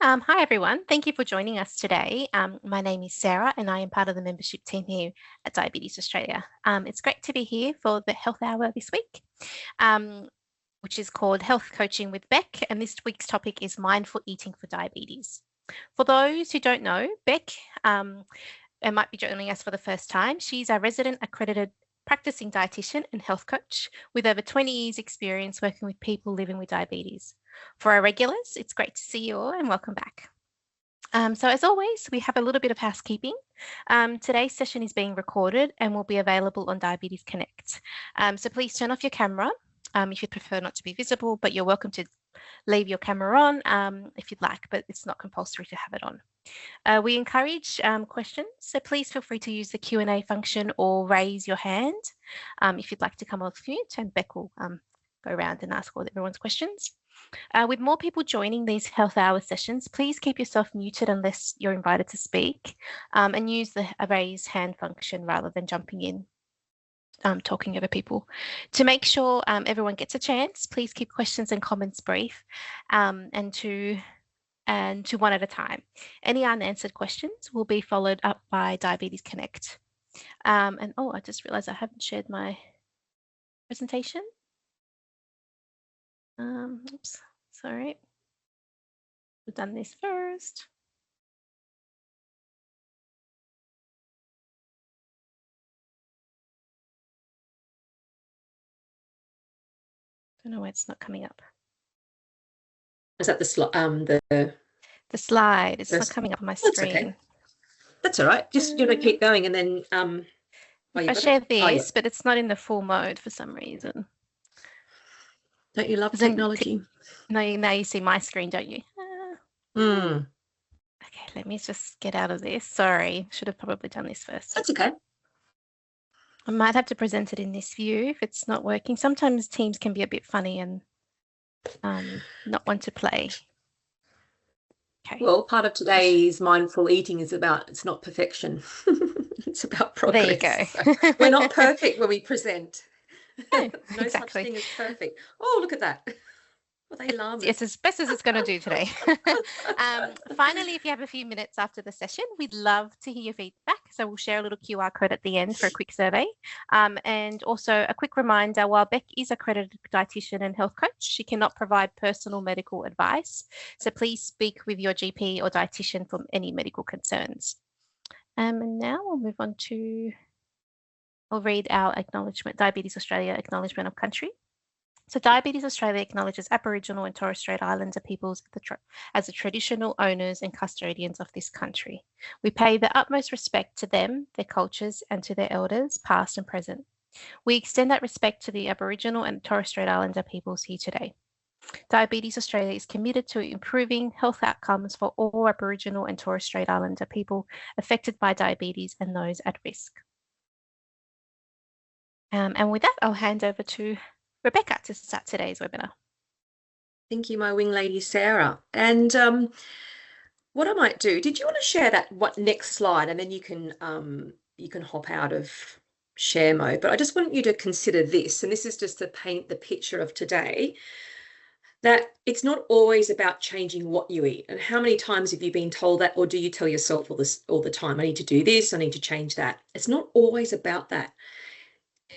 Hi, everyone. Thank you for joining us today. My name is Sarah, and I am part of the membership team here at Diabetes Australia. It's great to be here for the Health Hour this week, which is called Health Coaching with Beck. And this week's topic is mindful eating for diabetes. For those who don't know, Beck might be joining us for the first time. She's a resident accredited practicing dietitian and health coach with over 20 years experience working with people living with diabetes. For our regulars, it's great to see you all and welcome back. So as always, we have a little bit of housekeeping. Today's session is being recorded and will be available on Diabetes Connect. So please turn off your camera if you prefer not to be visible, but you're welcome to leave your camera on if you'd like, but it's not compulsory to have it on. We encourage questions, so please feel free to use the Q&A function or raise your hand if you'd like to come off mute, and Beck will go around and ask all everyone's questions. With more people joining these health hour sessions, please keep yourself muted unless you're invited to speak, and use the raise hand function rather than jumping in, talking over people. To make sure everyone gets a chance, please keep questions and comments brief and to one at a time. Any unanswered questions will be followed up by Diabetes Connect. I just realized I haven't shared my presentation. Oops, sorry. We've done this first. Don't know why it's not coming up. Is that the slide? It's not coming up on my screen. That's okay. That's all right. Just keep going, and then I share this, but it's not in the full mode for some reason. Don't you love technology? No, now you see my screen, don't you? Okay, let me just get out of this. Sorry, should have probably done this first. That's okay. I might have to present it in this view if it's not working. Sometimes Teams can be a bit funny and not want to play. Okay. Well, part of today's mindful eating is about, it's not perfection. It's about progress. There you go. We're not perfect when we present. No exactly. Such thing as perfect. Oh, look at that. Well, they llamas. It's as best as it's going to do today. Finally, if you have a few minutes after the session, we'd love to hear your feedback. So we'll share a little QR code at the end for a quick survey. And also a quick reminder, while Beck is a accredited dietitian and health coach, she cannot provide personal medical advice. So please speak with your GP or dietitian for any medical concerns. And now we'll move on to, I'll read our acknowledgement, Diabetes Australia Acknowledgement of Country. So Diabetes Australia acknowledges Aboriginal and Torres Strait Islander peoples as the traditional owners and custodians of this country. We pay the utmost respect to them, their cultures, and to their elders, past and present. We extend that respect to the Aboriginal and Torres Strait Islander peoples here today. Diabetes Australia is committed to improving health outcomes for all Aboriginal and Torres Strait Islander people affected by diabetes and those at risk. And with that, I'll hand over to Rebecca to start today's webinar. Thank you, my wing lady, Sarah. And what I might do, did you want to share that next slide, and then you can hop out of share mode. But I just want you to consider this, and this is just to paint the picture of today, that it's not always about changing what you eat. And how many times have you been told that, or do you tell yourself all the time, I need to do this, I need to change that? It's not always about that.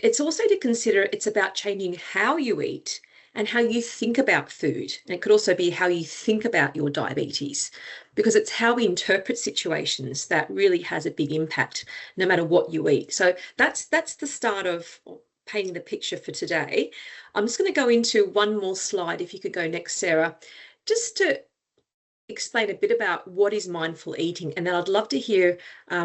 It's also to consider it's about changing how you eat and how you think about food. And it could also be how you think about your diabetes, because it's how we interpret situations that really has a big impact no matter what you eat. So that's the start of painting the picture for today. I'm just going to go into one more slide. If you could go next, Sarah, just to explain a bit about what is mindful eating, and then I'd love to hear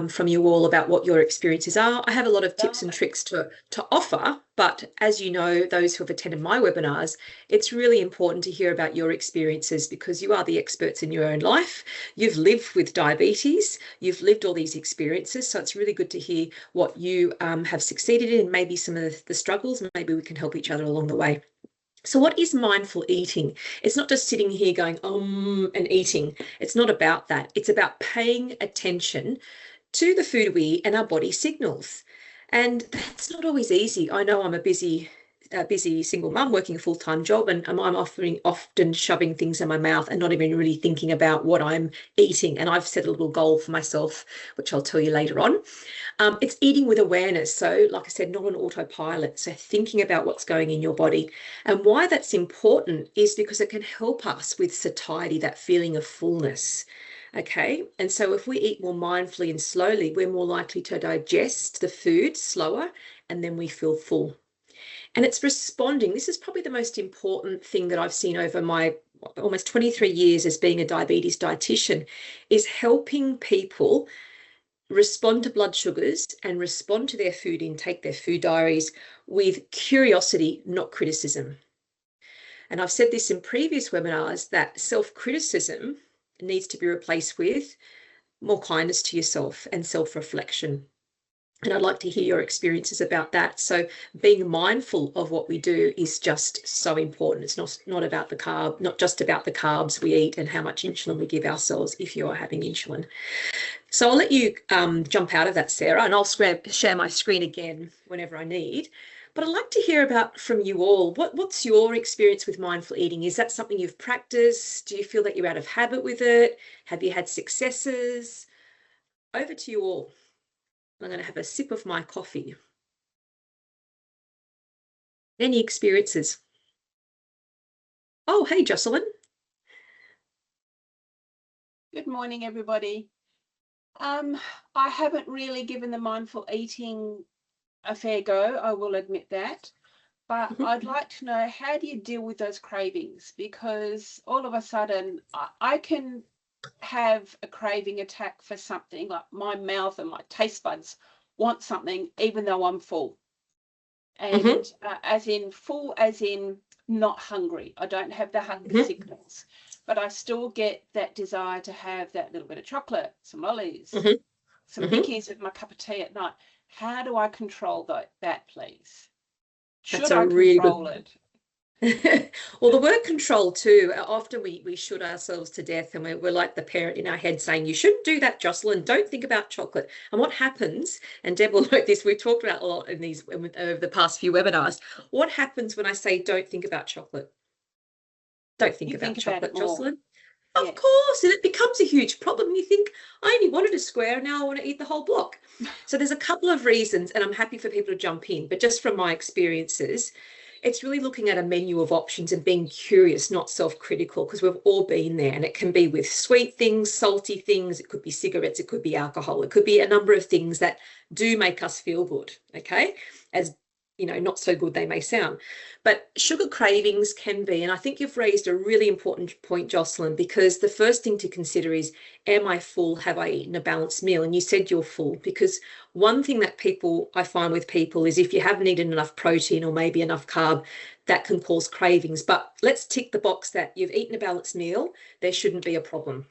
from you all about what your experiences are. I have a lot of tips and tricks to offer, but as you know, those who have attended my webinars, it's really important to hear about your experiences, because you are the experts in your own life. You've lived with diabetes, you've lived all these experiences, so it's really good to hear what you have succeeded in, maybe some of the struggles, maybe we can help each other along the way. So what is mindful eating? It's not just sitting here going, and eating. It's not about that. It's about paying attention to the food we eat and our body signals. And that's not always easy. I know I'm a busy busy single mum working a full-time job, and I'm often shoving things in my mouth and not even really thinking about what I'm eating. And I've set a little goal for myself, which I'll tell you later on. It's eating with awareness. So, like I said, not on autopilot. So, thinking about what's going in your body. And why that's important is because it can help us with satiety, that feeling of fullness. Okay. And so, if we eat more mindfully and slowly, we're more likely to digest the food slower, and then we feel full. And it's responding. This is probably the most important thing that I've seen over my almost 23 years as being a diabetes dietitian, is helping people respond to blood sugars and respond to their food intake, their food diaries, with curiosity, not criticism. And I've said this in previous webinars that self-criticism needs to be replaced with more kindness to yourself and self-reflection. And I'd like to hear your experiences about that. So being mindful of what we do is just so important. It's not about the carb, not just about the carbs we eat and how much insulin we give ourselves if you are having insulin. So I'll let you jump out of that, Sarah, and I'll share my screen again whenever I need. But I'd like to hear about from you all. What's your experience with mindful eating? Is that something you've practiced? Do you feel that you're out of habit with it? Have you had successes? Over to you all. I'm going to have a sip of my coffee. Any experiences? Oh, hey, Jocelyn. Good morning, everybody. I haven't really given the mindful eating a fair go, I will admit that. But I'd like to know, how do you deal with those cravings? Because all of a sudden, I can have a craving attack for something, like my mouth and my taste buds want something even though I'm full. And as in full, as in not hungry. I don't have the hunger signals, but I still get that desire to have that little bit of chocolate, some lollies, some bickies with my cup of tea at night. How do I control that, please? Should I control it? Well, the word control too, often we should ourselves to death, and we're like the parent in our head saying, you shouldn't do that, Jocelyn, don't think about chocolate. And what happens, and Deb will note this, we've talked about a lot in these over the past few webinars, what happens when I say don't think about chocolate? Don't think about chocolate, Jocelyn. Of course, and it becomes a huge problem. You think, I only wanted a square, now I want to eat the whole block. So there's a couple of reasons, and I'm happy for people to jump in, but just from my experiences, it's really looking at a menu of options and being curious, not self-critical, because we've all been there. And it can be with sweet things, salty things, it could be cigarettes, it could be alcohol, it could be a number of things that do make us feel good, okay? As you know, not so good they may sound. But sugar cravings can be, and I think you've raised a really important point, Jocelyn, because the first thing to consider is, am I full? Have I eaten a balanced meal? And you said you're full, because one thing that I find with people is if you haven't eaten enough protein or maybe enough carb, that can cause cravings. But let's tick the box that you've eaten a balanced meal. There shouldn't be a problem.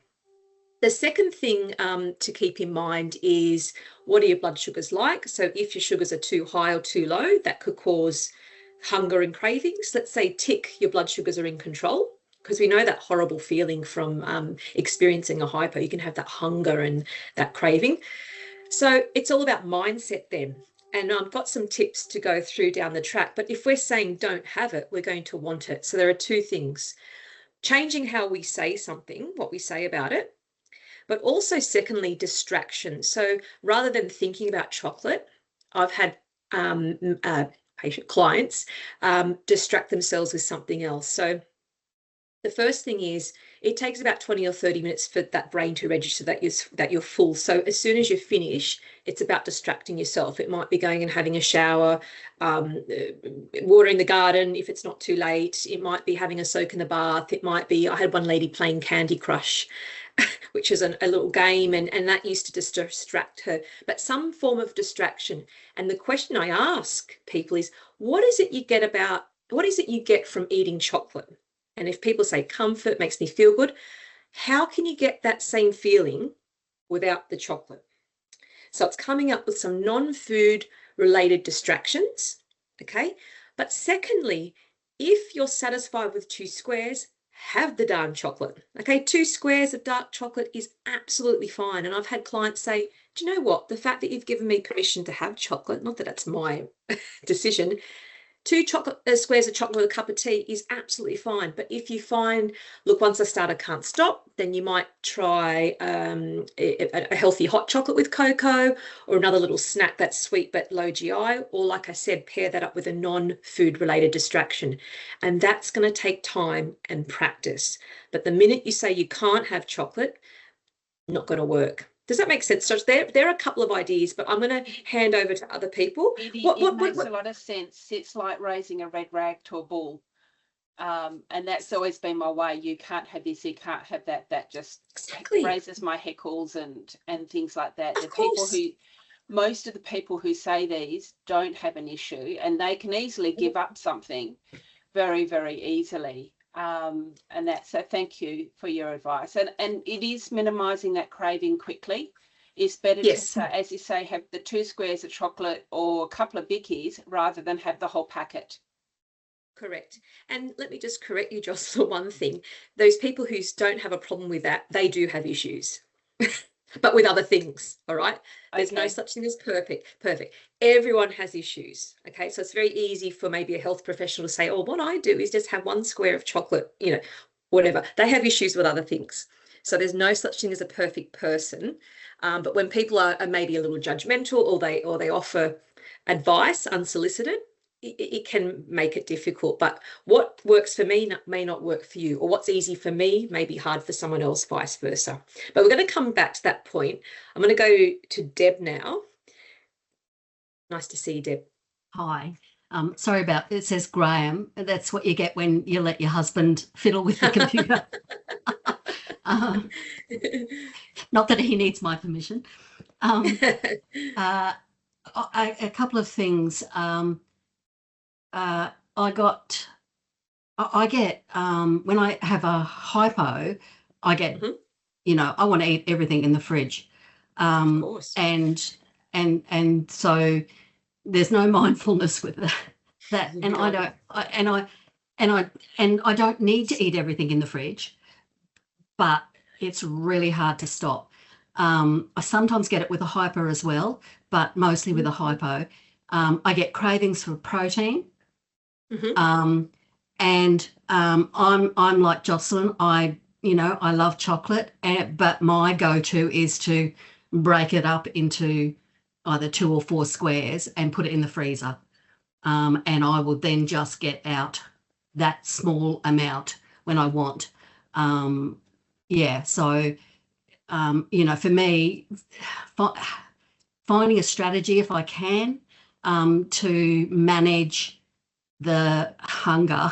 The second thing to keep in mind is, what are your blood sugars like? So if your sugars are too high or too low, that could cause hunger and cravings. Let's say tick, your blood sugars are in control, because we know that horrible feeling from experiencing a hypo. You can have that hunger and that craving. So it's all about mindset then. And I've got some tips to go through down the track. But if we're saying don't have it, we're going to want it. So there are two things. Changing how we say something, what we say about it, but also secondly, distraction. So rather than thinking about chocolate, I've had patient clients distract themselves with something else. So the first thing is, it takes about 20 or 30 minutes for that brain to register that you're full. So as soon as you finish, it's about distracting yourself. It might be going and having a shower, watering the garden if it's not too late. It might be having a soak in the bath. It might be, I had one lady playing Candy Crush, which is a little game, and that used to distract her. But some form of distraction. And the question I ask people is, what is it you get from eating chocolate? And if people say comfort, makes me feel good, how can you get that same feeling without the chocolate? So it's coming up with some non-food related distractions, okay? But secondly, if you're satisfied with 2 squares, have the darn chocolate, okay? 2 squares of dark chocolate is absolutely fine. And I've had clients say, do you know what? The fact that you've given me permission to have chocolate, not that that's my decision, 2 squares of chocolate with a cup of tea is absolutely fine. But if you find, look, once I start, I can't stop, then you might try a healthy hot chocolate with cocoa, or another little snack that's sweet but low GI, or like I said, pair that up with a non-food related distraction. And that's going to take time and practice. But the minute you say you can't have chocolate, not going to work. Does that make sense, Josh? There are a couple of ideas, but I'm going to hand over to other people. It makes a lot of sense. It's like raising a red rag to a bull. And that's always been my way. You can't have this, you can't have that. That just raises my hackles and things like that. Of course. Most of the people who say these don't have an issue, and they can easily give up something very, very easily. And so thank you for your advice. And it is minimizing that craving quickly. It's better to say, as you say, have the 2 squares of chocolate or a couple of bickies rather than have the whole packet. Correct. And let me just correct you, Joss, for one thing. Those people who don't have a problem with that, they do have issues. But with other things, all right? There's no such thing as perfect. Everyone has issues, okay? So it's very easy for maybe a health professional to say, oh, what I do is just have 1 square of chocolate, you know, whatever. They have issues with other things. So there's no such thing as a perfect person. But when people are maybe a little judgmental, or they offer advice unsolicited, it can make it difficult. But what works for me may not work for you, or what's easy for me may be hard for someone else, vice versa. But we're going to come back to that point. I'm going to go to Deb now. Nice to see you, Deb. Hi. Sorry about it. Says Graham. That's what you get when you let your husband fiddle with the computer. Not that he needs my permission. A couple of things. I get when I have a hypo, I get you know, I want to eat everything in the fridge, Of course. and so there's no mindfulness with that, and I don't need to eat everything in the fridge, but it's really hard to stop. I sometimes get it with a hyper as well, but mostly with a hypo. I get cravings for protein. And I'm like Jocelyn. I love chocolate, but my go-to is to break it up into either 2 or 4 squares and put it in the freezer. And I will then just get out that small amount when I want. So for me, finding a strategy, if I can, to manage the hunger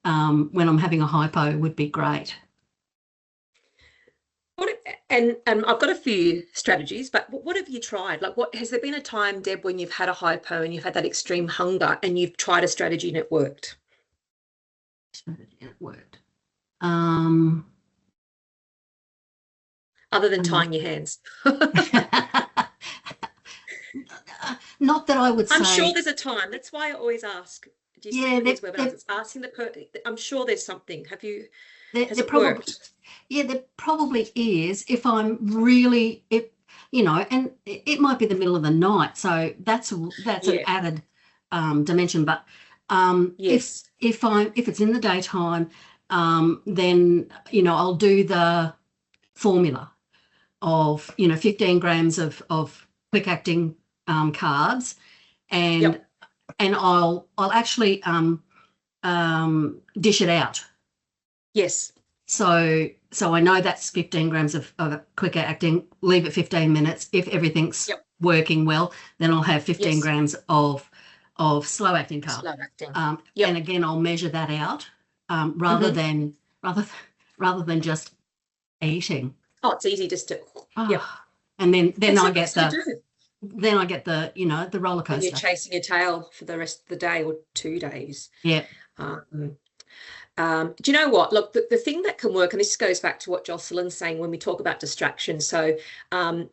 when I'm having a hypo would be great. And I've got a few strategies, but what have you tried? Like, what has there been a time, Deb, when you've had a hypo and you've had that extreme hunger and you've tried a strategy and it worked? Other than tying your hands. Not that I would say. I'm sure there's a time. That's why I always ask. Do you see these webinars? It's asking I'm sure there's something. Has it worked? Yeah, there probably is. If I'm really, and it might be the middle of the night, so that's an added dimension. But yes, if it's in the daytime, then I'll do the formula of 15 grams of quick acting carbs, and I'll actually dish it out. Yes. So I know that's 15 grams of quicker acting. Leave it 15 minutes. If everything's working well, then I'll have 15 grams of slow acting carb. Slow acting. And again, I'll measure that out rather than just eating. Oh, it's easy just to. And then I get the. Then I get the roller coaster. And you're chasing your tail for the rest of the day or 2 days. Yeah. Do you know what? Look, the thing that can work, and this goes back to what Jocelyn's saying when we talk about distraction. So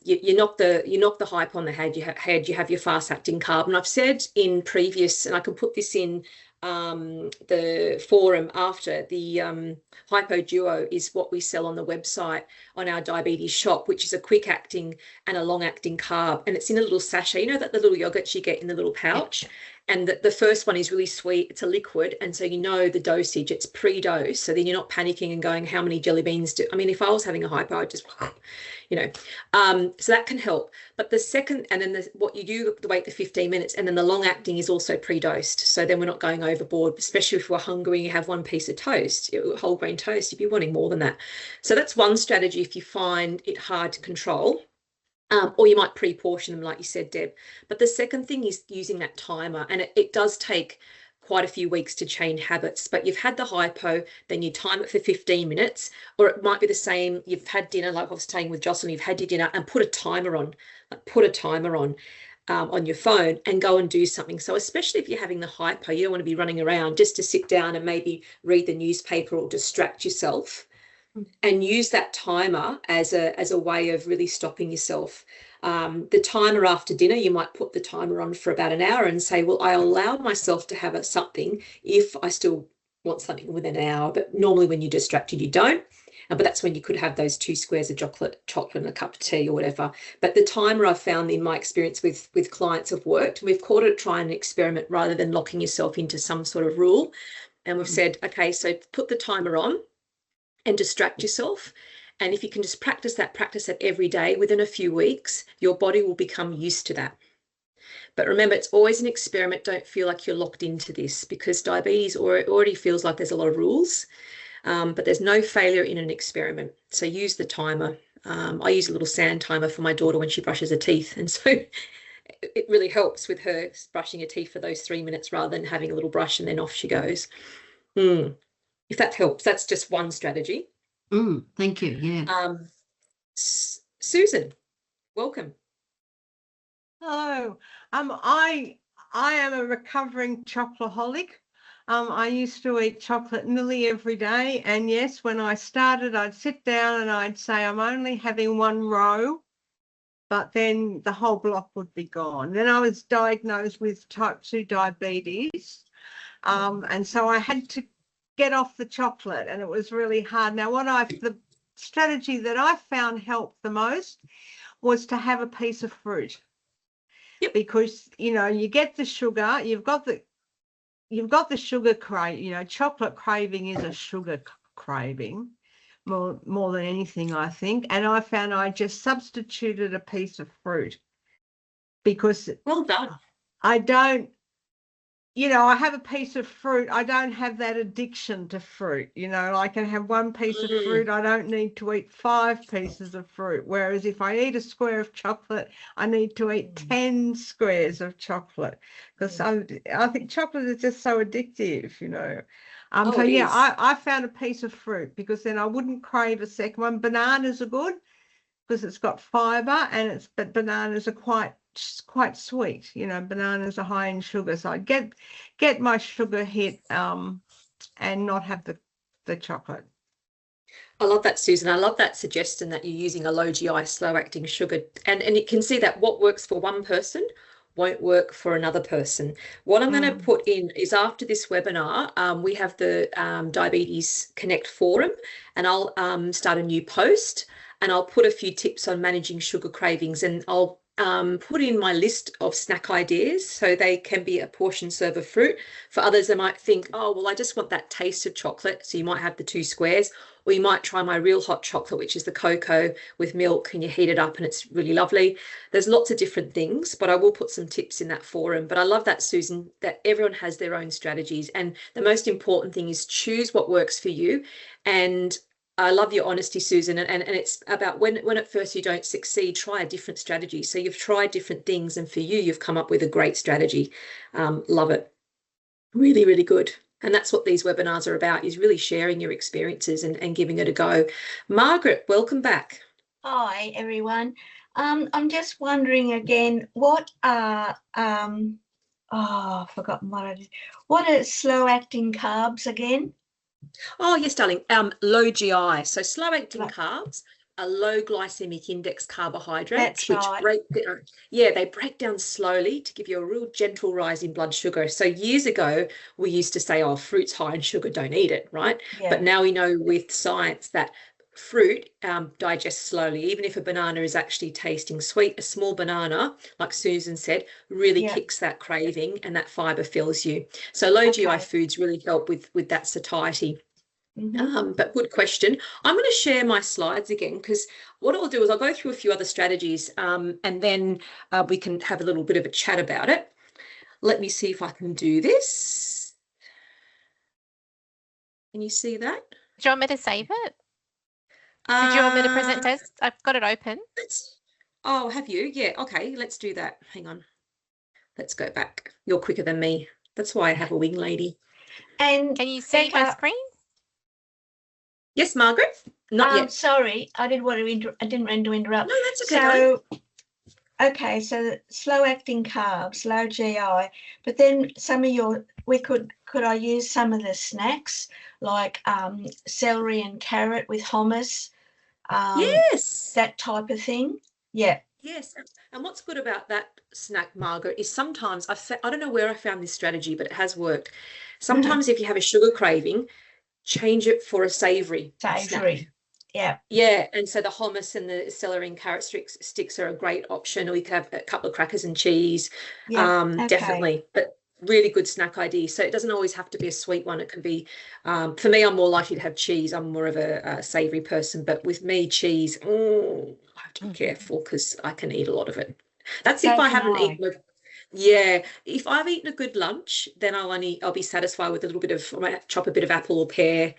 you knock the hype on the head. You have your fast acting carb, and I've said in previous, and I can put this in the forum after, the Hypo Duo is what we sell on the website on our diabetes shop, which is a quick acting and a long acting carb, and it's in a little sachet. You know that the little yogurts you get in the little pouch, And the first one is really sweet. It's a liquid. And so you know the dosage, it's pre-dose. So then you're not panicking and going, how many jelly beans do, I mean, if I was having a hypo, I'd just, you know, so that can help. But the second, and then what you do, wait the 15 minutes, and then the long acting is also pre-dosed. So then we're not going overboard, especially if we're hungry and you have one piece of toast, whole grain toast, if you're wanting more than that. So that's one strategy if you find it hard to control. Or you might pre-portion them, like you said, Deb. But the second thing is using that timer, and it does take quite a few weeks to change habits. But you've had the hypo, then you time it for 15 minutes, or it might be the same. You've had dinner, like I was saying with Jocelyn, you've had your dinner, and put a timer on, on your phone, and go and do something. So especially if you're having the hypo, you don't want to be running around, just to sit down and maybe read the newspaper or distract yourself. And use that timer as a way of really stopping yourself. The timer after dinner, you might put the timer on for about an hour and say, well, I allow myself to have something if I still want something within an hour. But normally when you're distracted, you don't. But that's when you could have those 2 squares of chocolate and a cup of tea or whatever. But the timer, I've found in my experience with clients have worked. We've called it try and experiment rather than locking yourself into some sort of rule. And we've said, okay, so put the timer on and distract yourself. And if you can just practice that every day, within a few weeks, your body will become used to that. But remember, it's always an experiment. Don't feel like you're locked into this, because diabetes already feels like there's a lot of rules, but there's no failure in an experiment. So use the timer. I use a little sand timer for my daughter when she brushes her teeth. And so it really helps with her brushing her teeth for those 3 minutes rather than having a little brush and then off she goes. If that helps, that's just one strategy. Thank you. Yeah. Susan, welcome. Hello. I am a recovering chocoholic. I used to eat chocolate nearly every day, and yes, when I started, I'd sit down and I'd say I'm only having 1 row, but then the whole block would be gone. Then I was diagnosed with type 2 diabetes, and so I had to get off the chocolate, and it was really hard. Now, the strategy that I found helped the most was to have a piece of fruit. Yep. Because, you know, you get the sugar, you've got the sugar chocolate craving is a sugar craving more than anything, I think. And I found I just substituted a piece of fruit, because well done. I don't, you know, I have a piece of fruit. I don't have that addiction to fruit. You know, I can have 1 piece of fruit. I don't need to eat 5 pieces of fruit. Whereas if I eat a square of chocolate, I need to eat 10 squares of chocolate, because I think chocolate is just so addictive, you know. So yeah, I found a piece of fruit, because then I wouldn't crave a second one. Bananas are good because it's got fiber, but bananas are quite sweet. You know, bananas are high in sugar, so I get my sugar hit and not have the chocolate. I love that, Susan. I love that suggestion that you're using a low GI, slow acting sugar, and you can see that what works for one person won't work for another person. What I'm going to put in is, after this webinar, we have the Diabetes Connect forum, and I'll start a new post, and I'll put a few tips on managing sugar cravings, and I'll put in my list of snack ideas, so they can be a portion serve of fruit. For others, they might think, oh, well, I just want that taste of chocolate. So you might have the 2 squares, or you might try my real hot chocolate, which is the cocoa with milk, and you heat it up and it's really lovely. There's lots of different things, but I will put some tips in that forum. But I love that, Susan, that everyone has their own strategies. And the most important thing is choose what works for you. And I love your honesty, Susan, and it's about when at first you don't succeed, try a different strategy. So you've tried different things, and for you, you've come up with a great strategy. Love it. Really, really good. And that's what these webinars are about, is really sharing your experiences and giving it a go. Margaret, welcome back. Hi, everyone. I'm just wondering again, what are, I've forgotten what it is. What are slow-acting carbs again? Oh, yes, darling. Low GI. So slow-acting carbs are low glycemic index carbohydrates, they break down slowly to give you a real gentle rise in blood sugar. So years ago, we used to say, oh, fruit's high in sugar, don't eat it, right? Yeah. But now we know with science that fruit digests slowly. Even if a banana is actually tasting sweet, a small banana, like Susan said, really Yeah. kicks that craving and that fibre fills you. So low GI Okay. foods really help with that satiety. Mhm. But good question. I'm going to share my slides again, because what I'll do is I'll go through a few other strategies and then we can have a little bit of a chat about it. Let me see if I can do this. Can you see that? Do you want me to save it? Did you want me to present test? I've got it open. Oh, have you? Yeah, okay, let's do that. Hang on. Let's go back. You're quicker than me. That's why I have a wing lady. And Can you see my Becca, screen? Yes, Margaret? Not yet. sorry, I didn't want to I didn't mean to interrupt. No, that's okay. darling. So, okay, so slow acting carbs, low GI, but then some of your, could I use some of the snacks like celery and carrot with hummus, Yes. that type of thing? Yeah. Yes, and what's good about that snack, Margaret, is sometimes I don't know where I found this strategy, but it has worked. Sometimes if you have a sugar craving, change it for a savoury snack. Savoury. Yeah. Yeah, and so the hummus and the celery and carrot sticks are a great option, or you could have a couple of crackers and cheese. Yeah. Okay. Definitely, but really good snack idea. So it doesn't always have to be a sweet one. It can be, for me, I'm more likely to have cheese. I'm more of a savoury person, but with me, cheese, I have to be careful because I can eat a lot of it. That's So if I can haven't I. eaten. Yeah, if I've eaten a good lunch, then I'll be satisfied with a little bit of, I might chop a bit of apple or pear.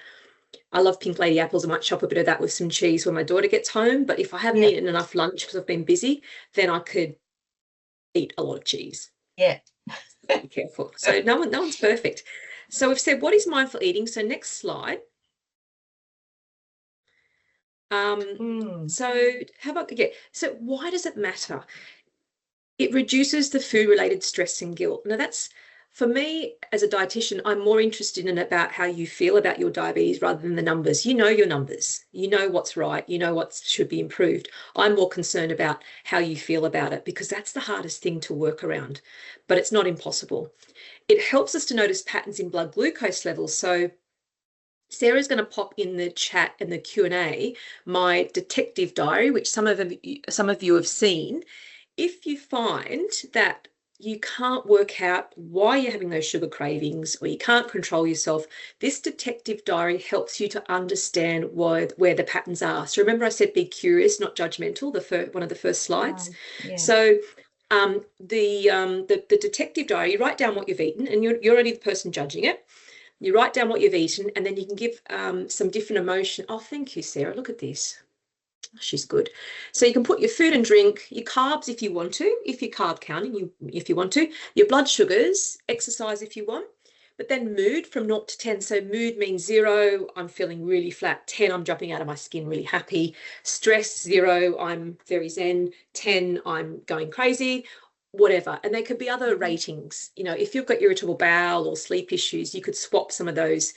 I love pink lady apples. I might chop a bit of that with some cheese when my daughter gets home. But if I haven't Yeah. eaten enough lunch because I've been busy, then I could eat a lot of cheese. Yeah. Be careful. So no one's perfect. So we've said, what is mindful eating? So next slide. So how about, yeah, so why does it matter? It reduces the food-related stress and guilt. Now that's, for me as a dietitian, I'm more interested in about how you feel about your diabetes rather than the numbers. You know your numbers. You know what's right. You know what should be improved. I'm more concerned about how you feel about it, because that's the hardest thing to work around, but it's not impossible. It helps us to notice patterns in blood glucose levels. So Sarah's going to pop in the chat and the Q&A my detective diary, which some of you have seen. If you find that you can't work out why you're having those sugar cravings, or you can't control yourself, this detective diary helps you to understand where the patterns are. So remember I said be curious, not judgmental, one of the first slides. Yeah. So the detective diary, you write down what you've eaten, and you're only the person judging it. You write down what you've eaten, and then you can give some different emotion. Oh, thank you, Sarah. Look at this. She's good. So you can put your food and drink, your carbs if you want to, if you're carb counting, if you want to, your blood sugars, exercise if you want, but then mood from 0 to 10. So mood means 0, I'm feeling really flat. 10, I'm jumping out of my skin, really happy. Stress, 0, I'm very zen. 10, I'm going crazy. Whatever. And there could be other ratings. You know, if you've got irritable bowel or sleep issues, you could swap some of those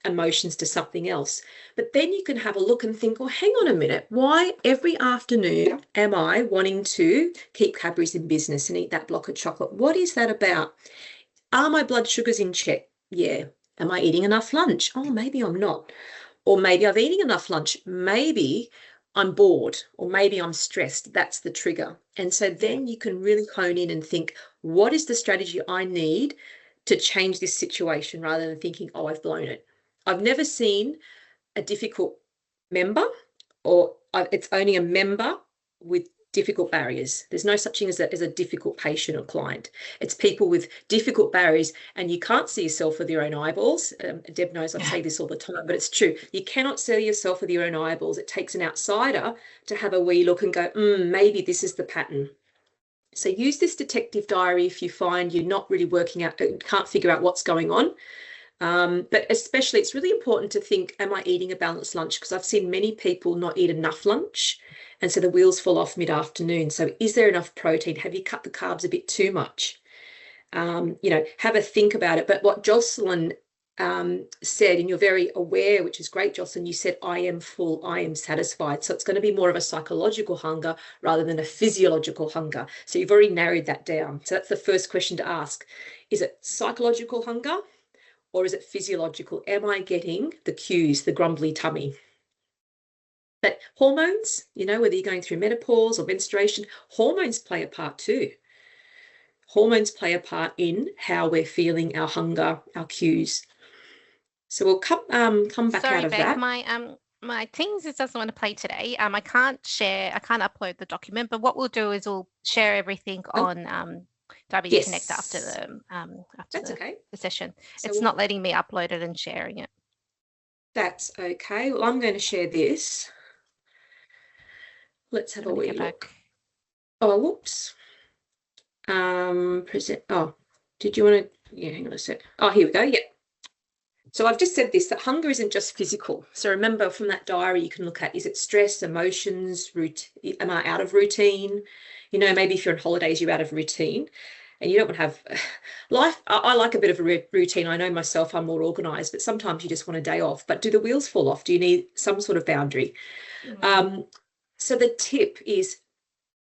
emotions to something else. But then you can have a look and think, well, hang on a minute, why every afternoon am I wanting to keep Cadbury's in business and eat that block of chocolate? What is that about? Are my blood sugars in check? Yeah. Am I eating enough lunch? Oh, maybe I'm not. Or maybe I've eaten enough lunch. Maybe I'm bored, or maybe I'm stressed. That's the trigger. And so then you can really hone in and think, what is the strategy I need to change this situation, rather than thinking, oh, I've blown it. I've never seen a difficult member, or it's only a member with difficult barriers. There's no such thing as a difficult patient or client. It's people with difficult barriers, and you can't see yourself with your own eyeballs. Deb knows I say this all the time, but it's true. You cannot see yourself with your own eyeballs. It takes an outsider to have a wee look and go, maybe this is the pattern. So use this detective diary if you find you're not really working out, can't figure out what's going on. But especially, it's really important to think, am I eating a balanced lunch? Because I've seen many people not eat enough lunch, and so the wheels fall off mid-afternoon. So is there enough protein? Have you cut the carbs a bit too much? You know, have a think about it. But what Jocelyn said, and you're very aware, which is great, Jocelyn, you said, I am full, I am satisfied. So it's going to be more of a psychological hunger rather than a physiological hunger. So you've already narrowed that down. So that's the first question to ask. Is it psychological hunger, or is it physiological? Am I getting the cues, the grumbly tummy? But hormones, you know, whether you're going through menopause or menstruation, hormones play a part too. Hormones play a part in how we're feeling, our hunger, our cues. So we'll come back Sorry, out of Beck, that. my Teams just doesn't want to play today. I can't upload the document, but what we'll do is we'll share everything Oh. on Diabetes Connect Yes. after the That's okay. the session. So It's not letting me upload it and sharing it. That's okay. Well, I'm going to share this. Let's have a Let me wee go look. back. Oh, whoops. Present. Oh, did you want to? Yeah, hang on a sec. Oh, here we go. Yeah. So I've just said this, that hunger isn't just physical. So remember from that diary, you can look at, is it stress, emotions, routine? Am I out of routine? You know, maybe if you're on holidays, you're out of routine and you don't want to have life. I like a bit of a routine. I know myself, I'm more organized, but sometimes you just want a day off. But do the wheels fall off? Do you need some sort of boundary? So the tip is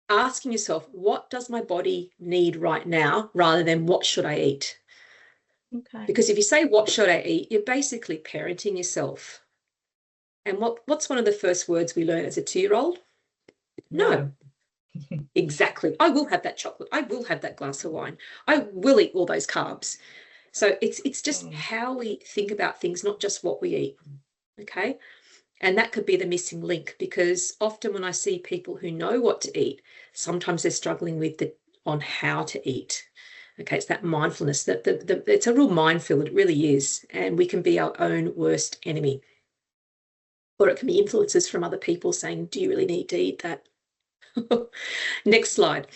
asking yourself, what does my body need right now, rather than what should I eat? Okay. Because if you say, what should I eat? You're basically parenting yourself. And what's one of the first words we learn as a 2-year-old? No. Exactly. I will have that chocolate. I will have that glass of wine. I will eat all those carbs. So it's just how we think about things, not just what we eat. Okay. And that could be the missing link, because often when I see people who know what to eat, sometimes they're struggling on how to eat. Okay, it's that mindfulness, that it's a real minefield. It really is. And we can be our own worst enemy. Or it can be influences from other people saying, do you really need to eat that? Next slide.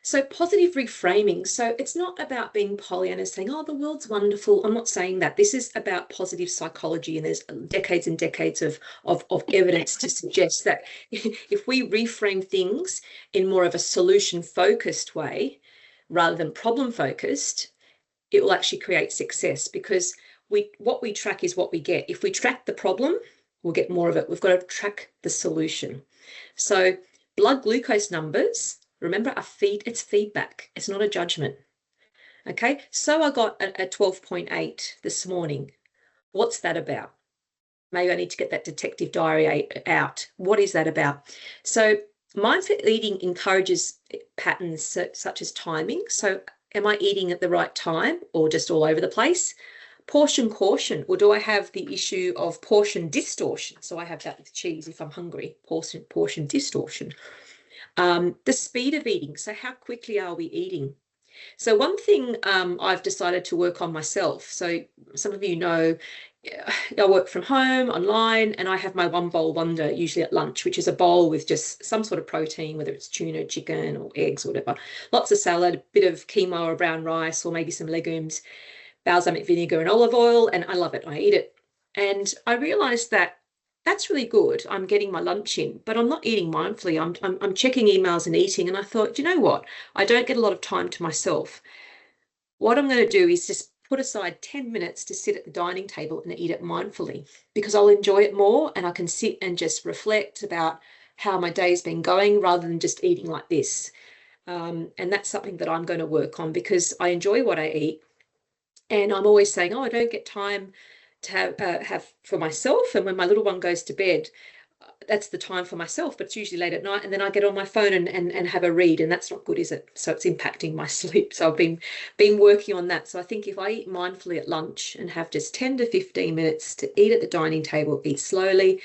So positive reframing. So it's not about being Pollyanna saying, oh, the world's wonderful. I'm not saying that. This is about positive psychology, and there's decades and decades of evidence to suggest that if we reframe things in more of a solution-focused way rather than problem-focused, it will actually create success, because what we track is what we get. If we track the problem, we'll get more of it. We've got to track the solution. So blood glucose numbers, remember, it's feedback. It's not a judgment. Okay, so I got a 12.8 this morning. What's that about? Maybe I need to get that detective diary out. What is that about? So mindful eating encourages patterns such as timing. So am I eating at the right time or just all over the place? Portion caution, or do I have the issue of portion distortion? So I have that with cheese if I'm hungry, portion distortion. The speed of eating, so how quickly are we eating? So one thing I've decided to work on myself, so some of you know I work from home, online, and I have my one bowl wonder usually at lunch, which is a bowl with just some sort of protein, whether it's tuna, chicken or eggs or whatever, lots of salad, a bit of quinoa or brown rice, or maybe some legumes, balsamic vinegar and olive oil, and I love it. I eat it. And I realized that that's really good. I'm getting my lunch in, but I'm not eating mindfully. I'm checking emails and eating. And I thought, you know what? I don't get a lot of time to myself. What I'm going to do is just put aside 10 minutes to sit at the dining table and eat it mindfully, because I'll enjoy it more, and I can sit and just reflect about how my day's been going rather than just eating like this. And that's something that I'm going to work on, because I enjoy what I eat. And I'm always saying, oh, I don't get time to have for myself. And when my little one goes to bed, that's the time for myself, but it's usually late at night. And then I get on my phone and have a read, and that's not good, is it? So it's impacting my sleep. So I've been working on that. So I think if I eat mindfully at lunch and have just 10 to 15 minutes to eat at the dining table, eat slowly,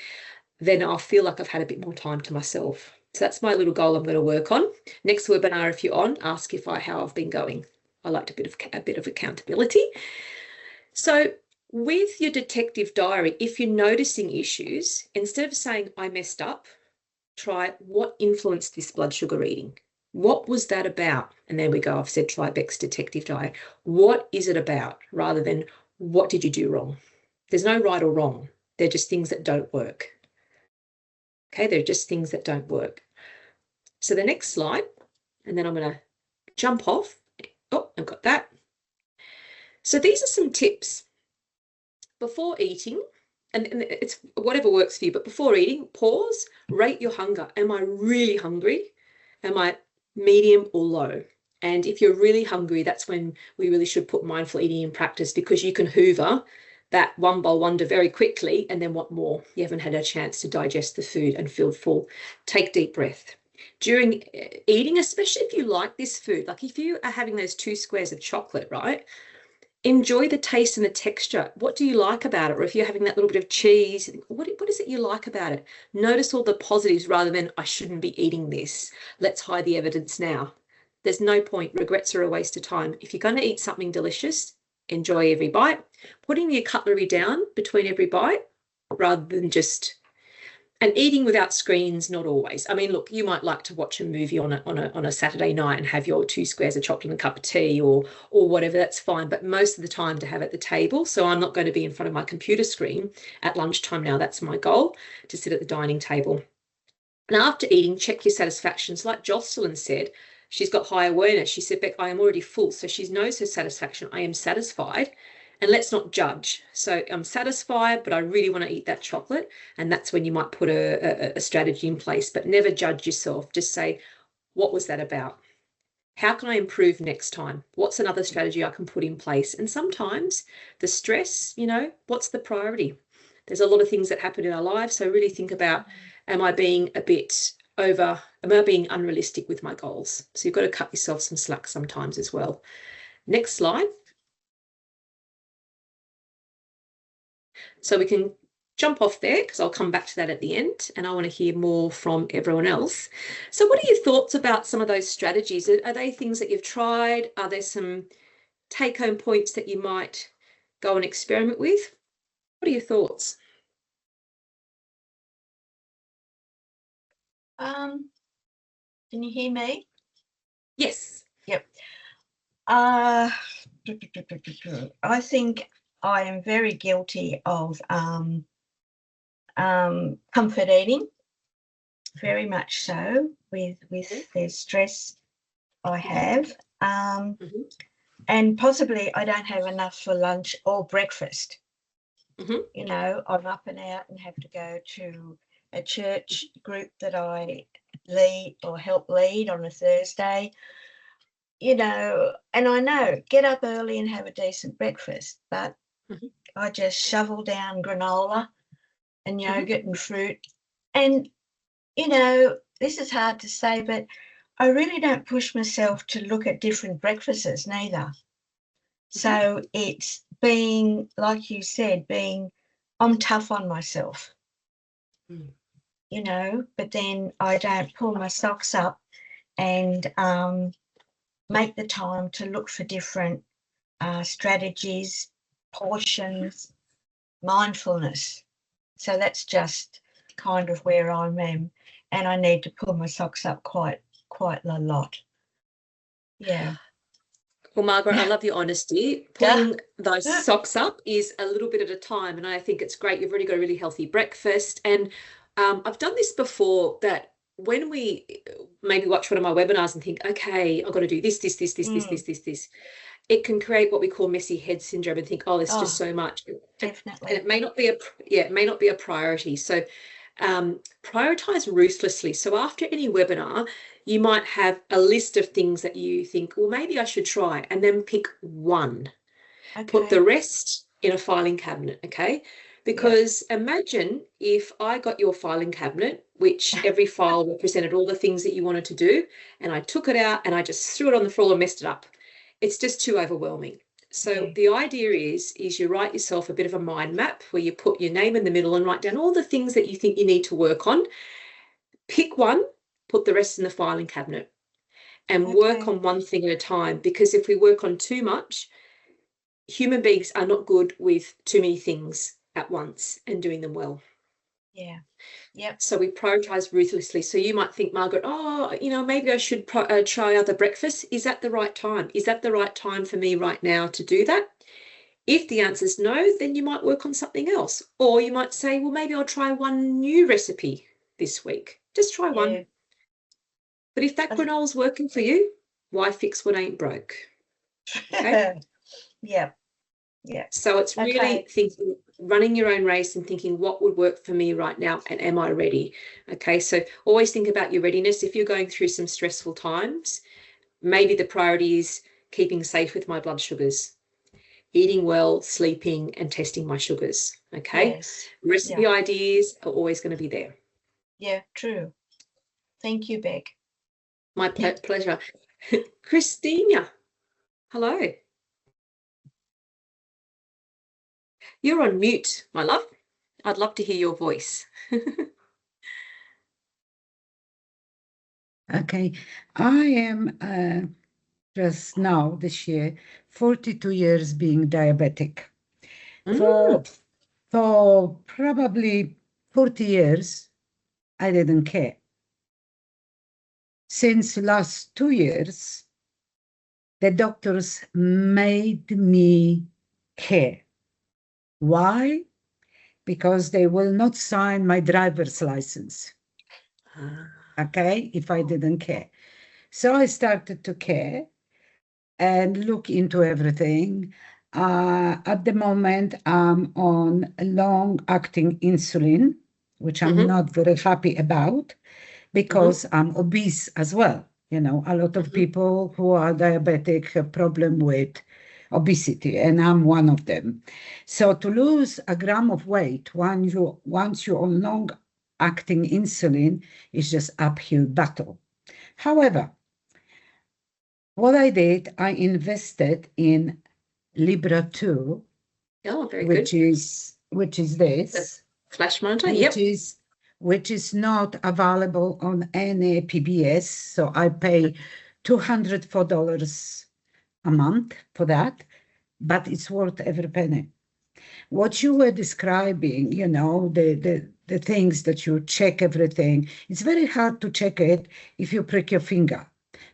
then I'll feel like I've had a bit more time to myself. So that's my little goal I'm going to work on. Next webinar, if you're on, ask how I've been going. I liked a bit of accountability. So with your detective diary, if you're noticing issues, instead of saying I messed up, try what influenced this blood sugar reading. What was that about? And there we go. I've said try Beck's detective diary. What is it about, rather than what did you do wrong? There's no right or wrong. They're just things that don't work. Okay, they're just things that don't work. So the next slide, and then I'm going to jump off. Oh, I've got that. So these are some tips. Before eating, and it's whatever works for you, but before eating, pause, rate your hunger. Am I really hungry? Am I medium or low? And if you're really hungry, that's when we really should put mindful eating in practice, because you can hoover that one bowl wonder very quickly and then want more. You haven't had a chance to digest the food and feel full. Take deep breath. During eating, especially if you like this food, like if you are having those 2 squares of chocolate, right? Enjoy the taste and the texture. What do you like about it? Or if you're having that little bit of cheese, what is it you like about it? Notice all the positives rather than, I shouldn't be eating this. Let's hide the evidence now. There's no point. Regrets are a waste of time. If you're going to eat something delicious, enjoy every bite. Putting your cutlery down between every bite rather than just... And eating without screens, not always. I mean, look, you might like to watch a movie on a Saturday night and have your 2 squares of chocolate and a cup of tea or whatever, that's fine. But most of the time to have at the table. So I'm not going to be in front of my computer screen at lunchtime now. That's my goal, to sit at the dining table. And after eating, check your satisfactions. Like Jocelyn said, she's got high awareness. She said, Beck, I am already full. So she knows her satisfaction. I am satisfied. And let's not judge. So I'm satisfied, but I really want to eat that chocolate. And that's when you might put a strategy in place, but never judge yourself. Just say, what was that about? How can I improve next time? What's another strategy I can put in place? And sometimes the stress, you know, what's the priority? There's a lot of things that happen in our lives. So really think about, am I being unrealistic with my goals? So you've got to cut yourself some slack sometimes as well. Next slide. So we can jump off there because I'll come back to that at the end, and I want to hear more from everyone else. So what are your thoughts about some of those strategies? Are they things that you've tried? Are there some take-home points that you might go and experiment with? What are your thoughts? Can you hear me? Yes. Yep. I think I am very guilty of comfort eating, very much so, with the stress I have. And possibly I don't have enough for lunch or breakfast. You know, I'm up and out and have to go to a church group that I lead or help lead on a Thursday. You know, and I know, get up early and have a decent breakfast, but I just shovel down granola and yogurt and fruit. And, you know, this is hard to say, but I really don't push myself to look at different breakfasts neither. So it's being, like you said, I'm tough on myself, you know, but then I don't pull my socks up and make the time to look for different strategies, portions, mindfulness. So that's just kind of where I am, and I need to pull my socks up quite a lot. Yeah. Well, Margaret, I love your honesty. Pulling those socks up is a little bit at a time, and I think it's great. You've already got a really healthy breakfast, and I've done this before, that when we maybe watch one of my webinars and think, okay, I've got to do this, it can create what we call messy head syndrome and think, oh, there's just so much. Definitely. And it may not be a priority. So prioritize ruthlessly. So after any webinar, you might have a list of things that you think, well, maybe I should try, and then pick one. Okay. Put the rest in a filing cabinet, okay? Because imagine if I got your filing cabinet, which every file represented all the things that you wanted to do, and I took it out and I just threw it on the floor and messed it up. It's just too overwhelming. So the idea is you write yourself a bit of a mind map where you put your name in the middle and write down all the things that you think you need to work on. Pick one, put the rest in the filing cabinet, and work on one thing at a time. Because if we work on too much, human beings are not good with too many things at once and doing them well. Yeah. Yep. So we prioritize ruthlessly. So you might think, Margaret, oh, you know, maybe I should try other breakfasts. Is that the right time? Is that the right time for me right now to do that? If the answer is no, then you might work on something else. Or you might say, well, maybe I'll try one new recipe this week. Just try one. But if that granola's working for you, why fix what ain't broke? Okay. Yeah. So it's really thinking, running your own race and thinking what would work for me right now, and am I ready? Okay, so always think about your readiness. If you're going through some stressful times, maybe the priority is keeping safe with my blood sugars. eating well, sleeping, and testing my sugars. Okay. Yes. Recipe ideas are always going to be there. Yeah, true. Thank you, Beck. My pleasure. Christina, hello. You're on mute, my love. I'd love to hear your voice. Okay, I am just now this year 42 years being diabetic. For probably 40 years, I didn't care. Since last 2 years, the doctors made me care. Why? Because they will not sign my driver's license. Okay, if I didn't care. So I started to care and look into everything. At the moment, I'm on a long-acting insulin, which I'm not very happy about because I'm obese as well. You know, a lot of people who are diabetic have problem with obesity, and I'm one of them. So to lose a gram of weight once you're on long-acting insulin is just uphill battle. However, what I did, I invested in Libra 2, very which good. is this. Flash monitor, which is not available on any PBS. So I pay $204 a month for that, but it's worth every penny. What you were describing, you know, the things that you check everything, it's very hard to check it if you prick your finger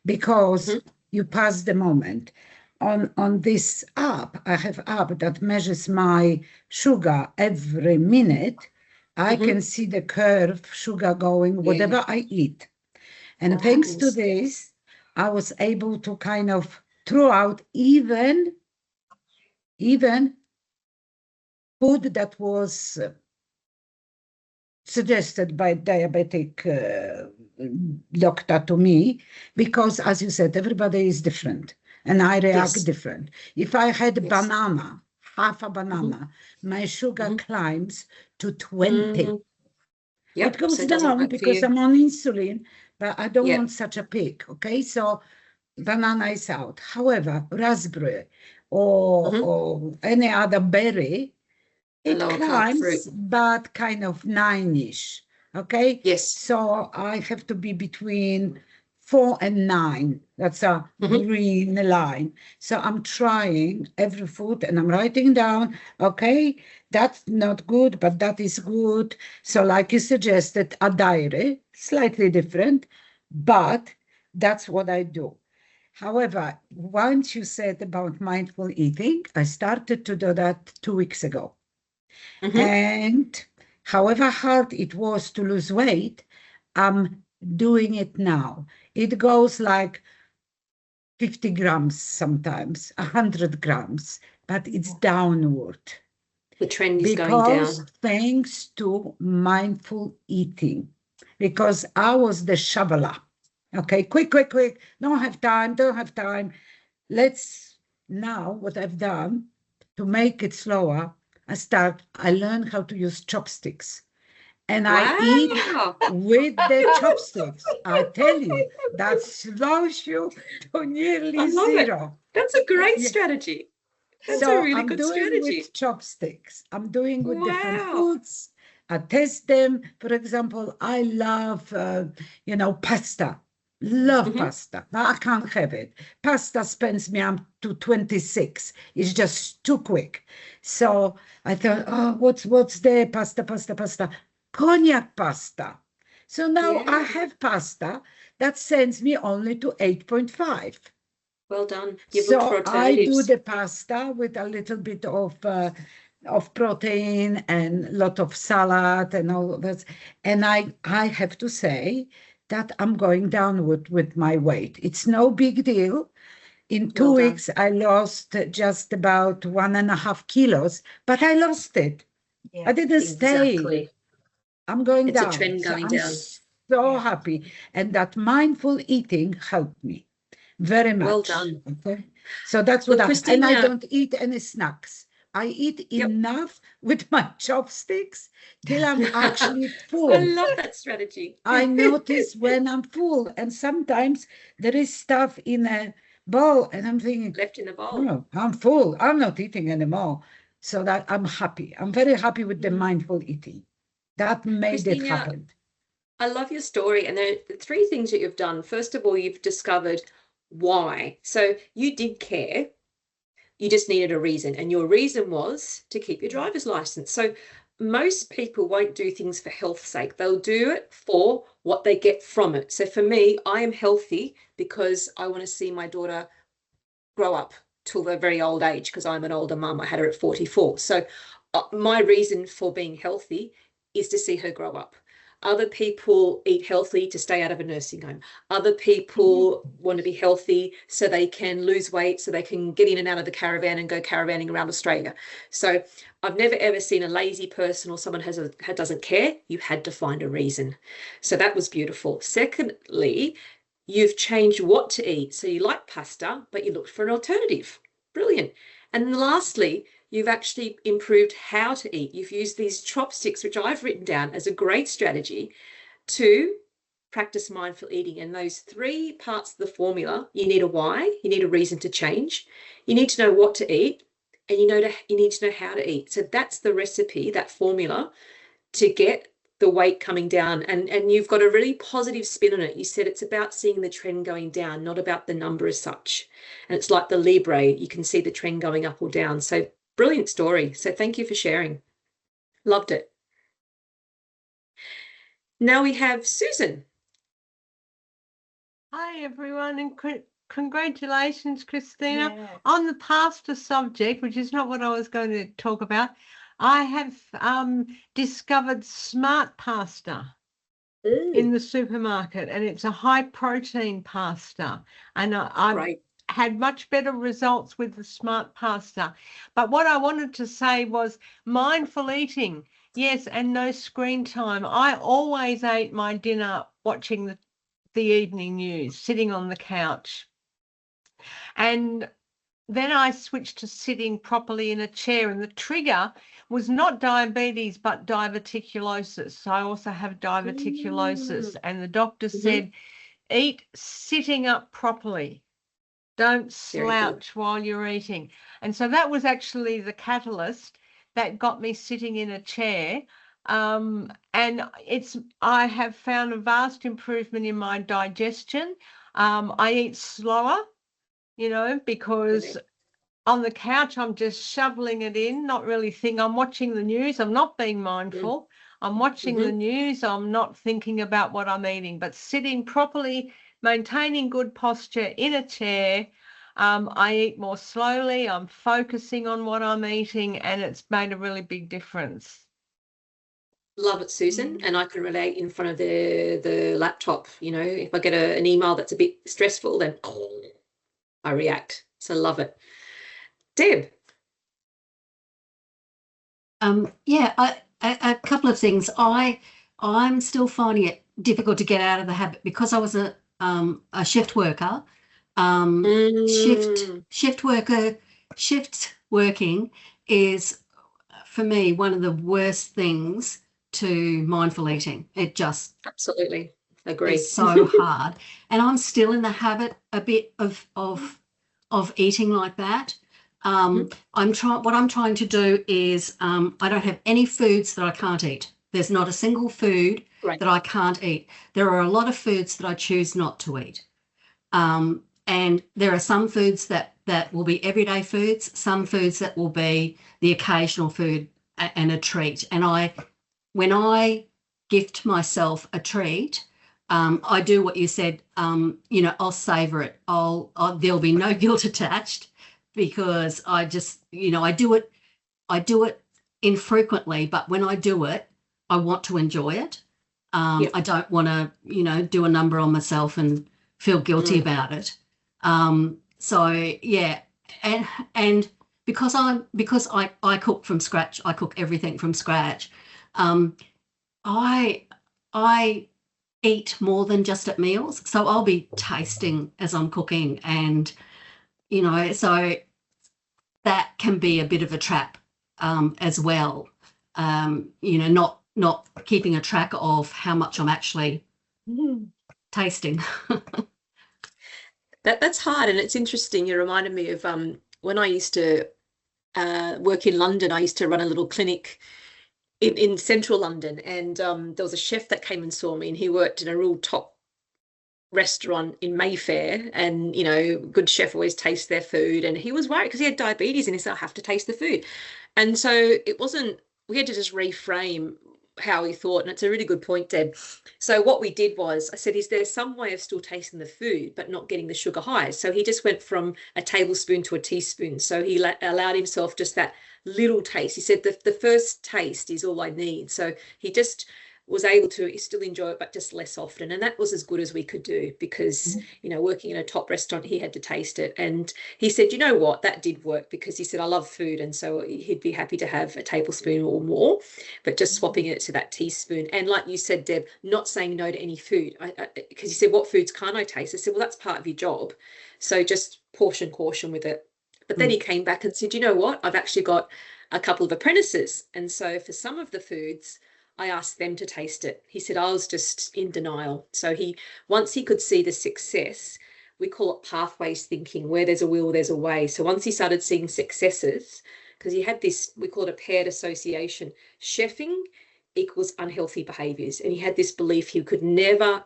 because you pass the moment. On this app, I have an app that measures my sugar every minute. I can see the curve, sugar going, whatever I eat. And thanks to this, I was able to kind of throw out even food that was suggested by diabetic doctor to me, because as you said, everybody is different and I react different. If I had a banana, half a banana, my sugar climbs to 20. It goes down because I'm on insulin, but I don't want such a peak, okay? So banana is out. However, raspberry or any other berry, it climbs, but kind of 9-ish, okay? Yes. So I have to be between 4 and 9. That's a green line. So I'm trying every food and I'm writing down, okay, that's not good, but that is good. So like you suggested, a diary, slightly different, but that's what I do. However, once you said about mindful eating, I started to do that 2 weeks ago. And however hard it was to lose weight, I'm doing it now. It goes like 50 grams sometimes, 100 grams, but it's downward. The trend is going down. Thanks to mindful eating, because I was the shoveler. Okay, quick, don't have time. Now what I've done to make it slower, I learned how to use chopsticks. And I eat with the chopsticks. I tell you, that slows you to nearly zero. That's a great strategy. That's a really good strategy. I'm doing with chopsticks. I'm doing with different foods. I test them. For example, I love, pasta. Love pasta. Now I can't have it. Pasta spends me up to 26. It's just too quick. So I thought, oh, what's the pasta? Cognac pasta. So now I have pasta that sends me only to 8.5. Well done. So I do the pasta with a little bit of protein and a lot of salad and all of that. And I have to say that I'm going downward with my weight. It's no big deal. In 2 weeks, I lost just about 1.5 kilos, but I lost it. I didn't stay. I'm going down. It's a trend going down. So happy. And that mindful eating helped me very much. Well done. Okay? So that's what Look, and I Christina, don't eat any snacks. I eat Yep. enough with my chopsticks till I'm actually I full. love that strategy. I notice when I'm full, and sometimes there is stuff in a bowl, and I'm thinking, Left in the bowl. no, I'm full. I'm not eating anymore. So that I'm happy. I'm very happy with the mindful eating. That made it Christina, happen. I love your story. And there are three things that you've done. First of all, you've discovered why. So you did care. You just needed a reason. And your reason was to keep your driver's license. So most people won't do things for health's sake. They'll do it for what they get from it. So for me, I am healthy because I want to see my daughter grow up till a very old age, because I'm an older mum. I had her at 44. So my reason for being healthy is to see her grow up. Other people eat healthy to stay out of a nursing home. Other people want to be healthy so they can lose weight, so they can get in and out of the caravan and go caravanning around Australia. So I've never ever seen a lazy person or someone who doesn't care. You had to find a reason. So that was beautiful. Secondly, you've changed what to eat. So you like pasta, but you looked for an alternative. Brilliant. And lastly, you've actually improved how to eat. You've used these chopsticks, which I've written down as a great strategy to practice mindful eating. And those three parts of the formula, you need a why, you need a reason to change, you need to know what to eat, and you need to know how to eat. So that's the recipe, that formula to get the weight coming down. And you've got a really positive spin on it. You said it's about seeing the trend going down, not about the number as such. And it's like the Libre, you can see the trend going up or down. So brilliant story. So thank you for sharing. Loved it. Now we have Susan. Hi, everyone, and congratulations, Christina. Yeah. On the pasta subject, which is not what I was going to talk about, I have discovered Smart Pasta in the supermarket, and it's a high protein pasta, and I've had much better results with the Smart Pasta. But what I wanted to say was mindful eating, yes, and no screen time. I always ate my dinner watching the evening news, sitting on the couch, and then I switched to sitting properly in a chair, and the trigger was not diabetes, but diverticulosis. I also have diverticulosis, and the doctor said, eat sitting up properly. Don't slouch while you're eating. And so that was actually the catalyst that got me sitting in a chair. And I have found a vast improvement in my digestion. I eat slower, because on the couch, I'm just shoveling it in, not really thinking. I'm watching the news. I'm not being mindful. I'm watching the news. I'm not thinking about what I'm eating, but sitting properly, maintaining good posture in a chair. I eat more slowly. I'm focusing on what I'm eating, and it's made a really big difference. Love it, Susan. And I can relate in front of the laptop. If I get an email that's a bit stressful, then I react. So love it. Deb. A couple of things. I'm still finding it difficult to get out of the habit because I was a shift worker. Shift working is for me one of the worst things to mindful eating. It just absolutely agree. It's so hard, and I'm still in the habit a bit of eating like that. What I'm trying to do is I don't have any foods that I can't eat. There's not a single food that I can't eat. There are a lot of foods that I choose not to eat. And there are some foods that will be everyday foods, some foods that will be the occasional food and a treat. And when I gift myself a treat, I do what you said, I'll savor it. There'll be no guilt attached because I just, I do it infrequently, but when I do it, I want to enjoy it. I don't want to, do a number on myself and feel guilty about it. And because I cook from scratch, I cook everything from scratch. I eat more than just at meals, so I'll be tasting as I'm cooking, and you know, so that can be a bit of a trap as well. You know, not keeping a track of how much I'm actually tasting. That's hard, and it's interesting. You reminded me of when I used to work in London. I used to run a little clinic in central London, and there was a chef that came and saw me, and he worked in a real top restaurant in Mayfair, and you know, good chef always tastes their food, and he was worried because he had diabetes, and he said, I have to taste the food. And so it wasn't, we had to just reframe how he thought, and it's a really good point, Deb. So what we did was, I said, is there some way of still tasting the food but not getting the sugar highs? So he just went from a tablespoon to a teaspoon. So he allowed himself just that little taste. He said the first taste is all I need. So he just was able to still enjoy it, but just less often. And that was as good as we could do, because, you know, working in a top restaurant, he had to taste it. And he said, you know what, that did work, because he said, I love food. And so he'd be happy to have a tablespoon or more, but just swapping it to that teaspoon. And like you said, Deb, not saying no to any food, because he said, what foods can't I taste? I said, well, that's part of your job. So just portion caution with it. But then he came back and said, you know what, I've actually got a couple of apprentices. And so for some of the foods, I asked them to taste it. He said, I was just in denial. So once he could see the success, we call it pathways thinking, where there's a will, there's a way. So once he started seeing successes, because he had this, we call it a paired association, chefing equals unhealthy behaviors. And he had this belief he could never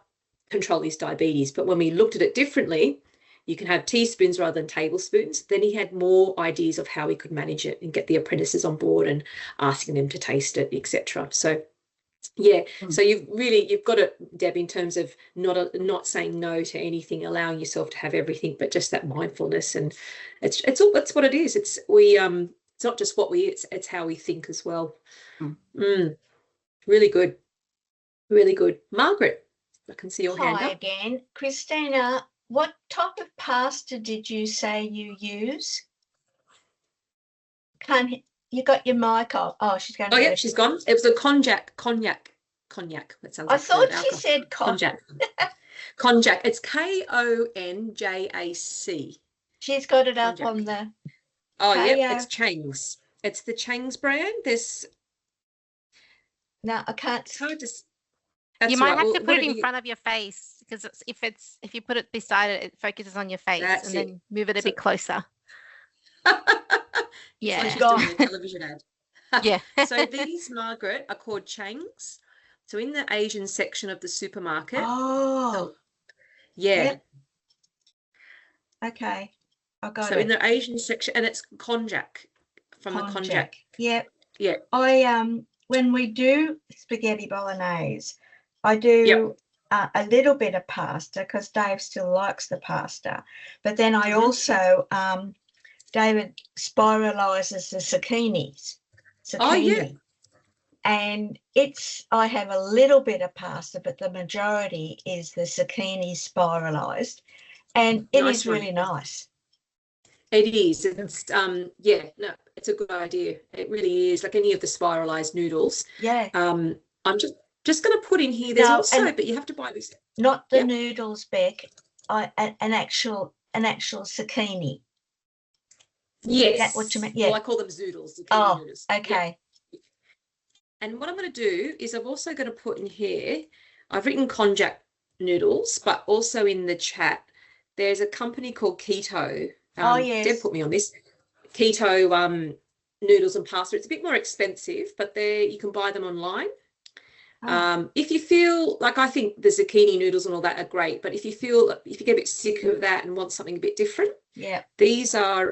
control his diabetes. But when we looked at it differently, you can have teaspoons rather than tablespoons. Then he had more ideas of how he could manage it and get the apprentices on board and asking them to taste it, etc. So yeah, so you've got it, Deb, in terms of not saying no to anything, allowing yourself to have everything, but just that mindfulness. And it's what it is. It's not just what we eat, it's how we think as well. Really good, really good. Margaret, I can see your hand Hi up. again, Christina. What type of pasta did you say you use? You got your mic off. Oh, she's going. Oh yeah, she's gone. It was a cognac. That sounds. I like thought alcohol. she said cognac. Cognac. It's Konjac. She's got it up Konjac. on the. Oh yeah, it's Chang's. It's the Chang's brand. No, I can't. It's hard to. You might have to put it in front of your face, because if you put it beside it, it focuses on your face, and then move it a bit closer. Yeah, she's doing a television ad. Yeah. So these, Margaret, are called Chang's. So in the Asian section of the supermarket. Oh. Yeah. Yep. Okay, I got it. So in the Asian section, and it's konjac from the konjac. Yep. Yeah. When we do spaghetti bolognese, I do a little bit of pasta, because Dave still likes the pasta. But then I also, David spiralizes the zucchini. Oh, yeah. And I have a little bit of pasta, but the majority is the zucchini spiralized. And it is really nice. It is. It's it's a good idea. It really is, like any of the spiralized noodles. Yeah. I'm just going to put in here. There's but you have to buy this. Not the noodles, Beck. An actual zucchini. Yes. Is that what you meant? Yeah. Well, I call them zoodles. Zucchini noodles. Okay. Yeah. And what I'm going to do is I'm also going to put in here, I've written konjac noodles, but also in the chat, there's a company called Keto. Yes. Deb put me on this. Keto noodles and pasta. It's a bit more expensive, but you can buy them online. If you feel like, I think the zucchini noodles and all that are great, but if you get a bit sick of that and want something a bit different, these are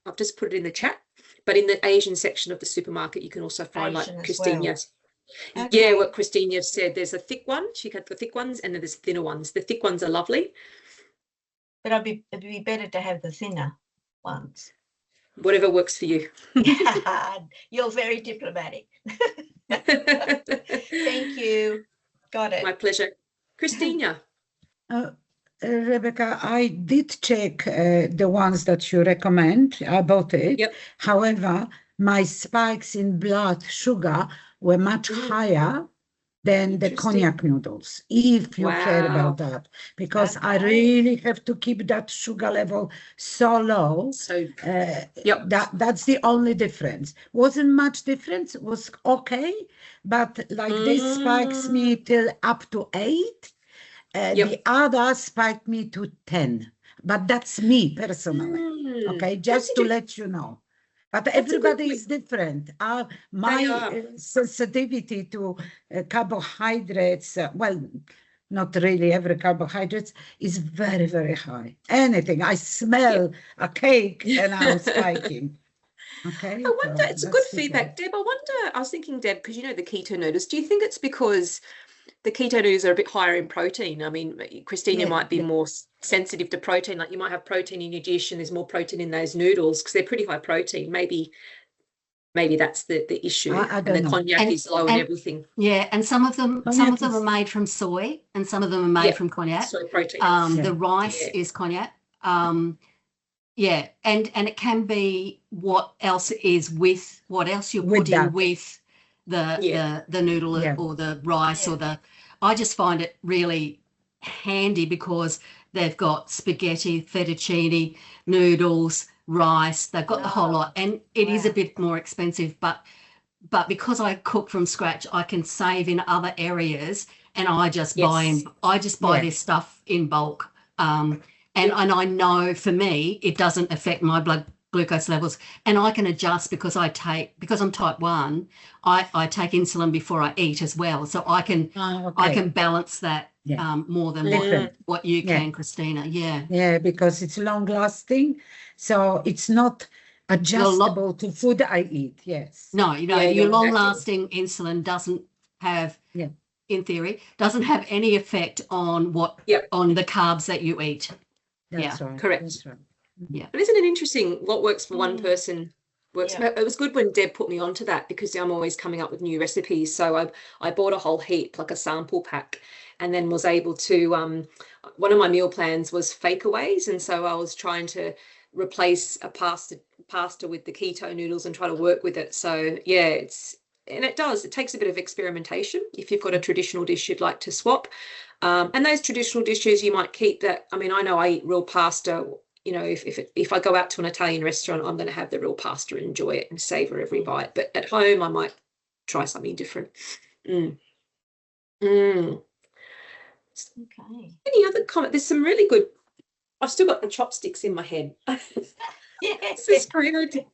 I've just put it in the chat, but in the Asian section of the supermarket you can also find Asian like as Christina. well. Okay. Yeah, what Christina said, there's a thick one, she had the thick ones, and then there's thinner ones. The thick ones are lovely, But it'd be better to have the thinner ones. Whatever works for you. You're very diplomatic. Thank you. Got it. My pleasure. Christina. Rebecca, I did check the ones that you recommend. I bought it. Yep. However, my spikes in blood sugar were much higher than the Interesting. cognac noodles, if you care about that, because I Okay. really have to keep that sugar level so low. So, Yep. That's the only difference. Wasn't much difference, was okay, but like this spikes me till up to 8. The other spiked me to 10, but that's me personally. Okay, just to let you know. But everybody is different. My sensitivity to carbohydrates, well, not really every carbohydrates, is very, very high. Anything, I smell a cake and I'm spiking. Okay. I wonder, it's that's good the feedback. thing. Deb, I was thinking, Deb, because you know the keto noodles, do you think it's because the keto noodles are a bit higher in protein? I mean, Christina Yeah, might be yeah. more sensitive to protein, like you might have protein in your dish and there's more protein in those noodles because they're pretty high protein. Maybe that's the issue. I And don't the know. cognac And- is low and and- everything. Yeah, and some of them Cognac are is- made from soy, and some of them are made Yeah, from cognac. Soy protein. Yeah. The rice Yeah. is cognac. Yeah, and it can be what else you're With putting that. with Yeah. the noodle Yeah. or the rice Yeah. or the. I just find it really handy because they've got spaghetti, fettuccine, noodles, rice. They've got the whole Oh, lot, and it is a wow. bit more expensive, but because I cook from scratch, I can save in other areas, and I just buy Yes. Yeah. this stuff in bulk. And I know for me it doesn't affect my blood glucose levels, and I can adjust because I'm type 1. I take insulin before I eat as well, so I can Okay. balance that Yeah. more than Listen. what you Yeah. can, Christina. Yeah. Yeah, because it's long lasting, so it's not adjustable to food I eat. Yes. No, Yeah, your exactly. long-lasting insulin doesn't have, Yeah. in theory, doesn't have any effect on on the carbs that you eat. That's right. Correct. That's right. But isn't it interesting what works for one person works? Yeah. It was good when Deb put me onto that because I'm always coming up with new recipes. So I bought a whole heap, like a sample pack, and then was able to one of my meal plans was fakeaways, and so I was trying to replace a pasta with the keto noodles and try to work with it. So yeah, it takes a bit of experimentation if you've got a traditional dish you'd like to swap. And those traditional dishes you might keep that. I mean, I know I eat real pasta. You know, if I go out to an Italian restaurant, I'm going to have the real pasta and enjoy it and savor every bite. But at home, I might try something different. Okay. Any other comment? There's some really good. I've still got the chopsticks in my head. This is great.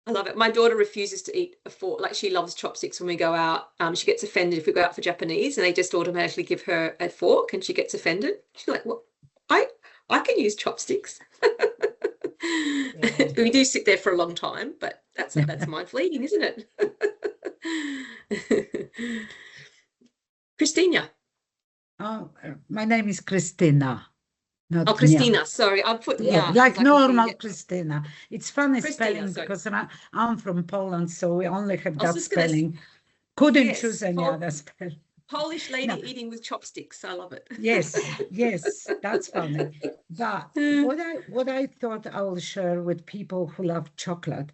I love it. My daughter refuses to eat a fork. Like she loves chopsticks when we go out. She gets offended if we go out for Japanese and they just automatically give her a fork and she gets offended. She's like, "What? I can use chopsticks." We do sit there for a long time, but that's mindful eating, isn't it? Christina. Oh, my name is Christina. Not Oh, Christina. Sorry, I'll put Yeah, because like I can normal see it. Christina. It's funny Christina, spelling sorry. because I'm from Poland, so we only have I was that just gonna spelling. Couldn't Yes, choose any Pol- other spell. Polish lady No. eating with chopsticks. I love it. Yes, yes, that's funny. But what I thought I will share with people who love chocolate,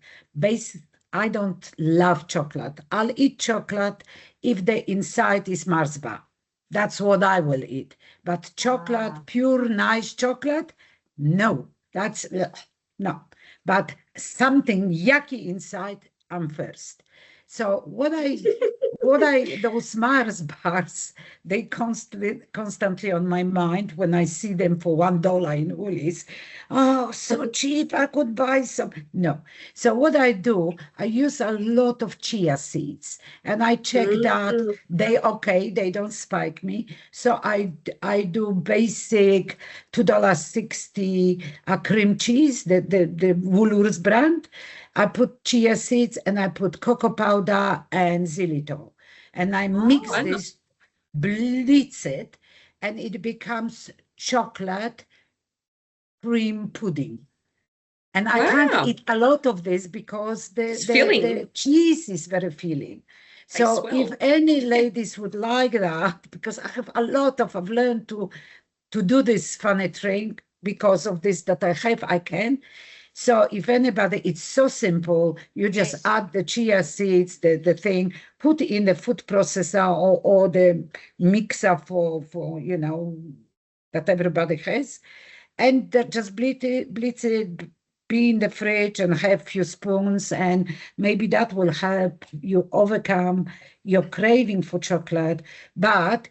I don't love chocolate. I'll eat chocolate if the inside is Mars bar. That's what I will eat. But chocolate, pure nice chocolate, no. That's no. But something yucky inside, I'm first. So those Mars bars, they constantly on my mind when I see them for $1 in Woolies. Oh, so cheap, I could buy some. No. So what I do, I use a lot of chia seeds and I check that they don't spike me. So I do basic $2.60 cream cheese, the Woolworths brand. I put chia seeds and I put cocoa powder and xylitol. And I mix Oh. this, blitz it, and it becomes chocolate cream pudding. And I Wow. can't eat a lot of this because It's filling. the cheese is very filling. They So swell. if any ladies would like that, because I've learned to do this funny trick because of this that I can. So if anybody, it's so simple. You just Yes. add the chia seeds, the thing, put in the food processor or the mixer for you know, that everybody has, and just blitz it, be in the fridge and have few spoons, and maybe that will help you overcome your craving for chocolate. But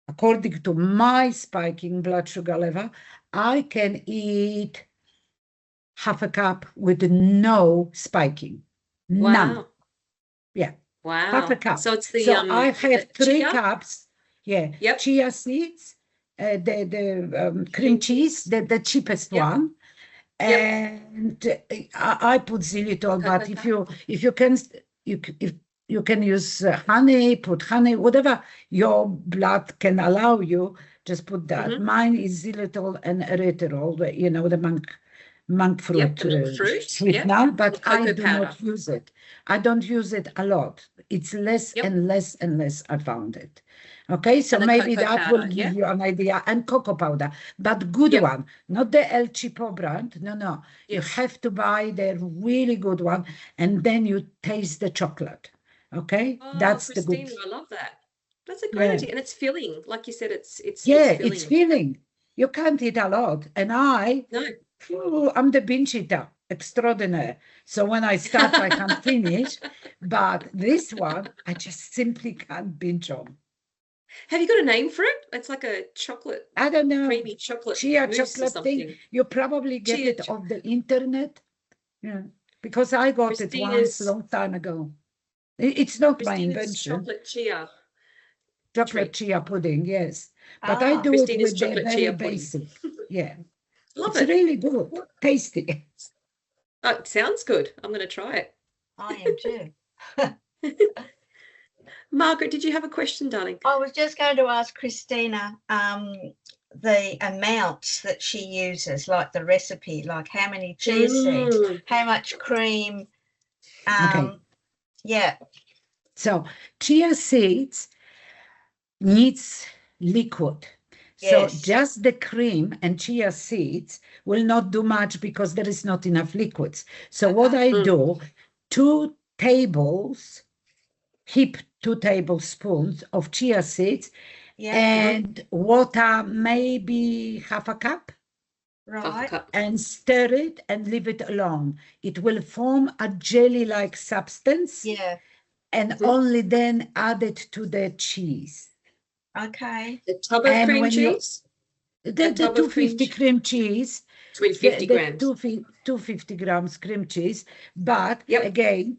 according to my spiking blood sugar level, I can eat half a cup with no spiking, none. Wow. Yeah, Wow. half a cup. So it's the So I have the 3 chia? cups. Yeah, Yep. chia seeds, the cream cheese, the cheapest Yep. one, Yep. and I put xylitol. But if you can, if you can use honey, put honey, whatever your blood can allow you. Just put that. Mhm. Mine is xylitol and erythritol, the monk fruit, Yep, the milk fruit, sweetener, but cocoa I do powder. not use it. I don't use it a lot. It's less Yep. and less and less. I found it. Okay, so And the maybe cocoa that will powder, give yeah? you an idea. And cocoa powder, but good Yep. one, not the El Cheapo brand. No. You Yes. have to buy the really good one, and then you taste the chocolate. Okay, Oh, that's the good. Christina, I love that. That's a great Yeah. idea. And it's filling. Like you said, it's Yeah, filling. it's filling. You can't eat a lot, and No. I'm the binge eater extraordinaire. So when I start, I can't finish. But this one, I just simply can't binge on. Have you got a name for it? It's like a chocolate, I don't know. creamy chocolate Chia mousse or chocolate thing. something. You probably get Chia it off the internet. Yeah, because I got it once Christina's- a long time ago. It's not my Christina's invention. chocolate chia. Chocolate treat. chia pudding, yes. But I Ah, do it Christina's with the chocolate very chia pudding. basic. Yeah, Love it's it. really good, tasty. Oh, it sounds good. I'm going to try it. I am too. Margaret, did you have a question, darling? I was just going to ask Christina the amounts that she uses, like the recipe, like how many chia seeds, Mm. how much cream. Okay. Yeah. So chia seeds needs liquid. So Yes. just the cream and chia seeds will not do much because there is not enough liquids. So what I Mm. do, 2 tablespoons of chia seeds Yeah. and water, maybe half a cup, Half a Right. cup. and stir it and leave it alone. It will form a jelly-like substance, Yeah. and Mhm. only then add it to the cheese. Okay. A tub of And cream when you- cheese? The tub of cream 250 cream cheese, Between 50 the grams. 250 grams cream cheese. But Yep. again,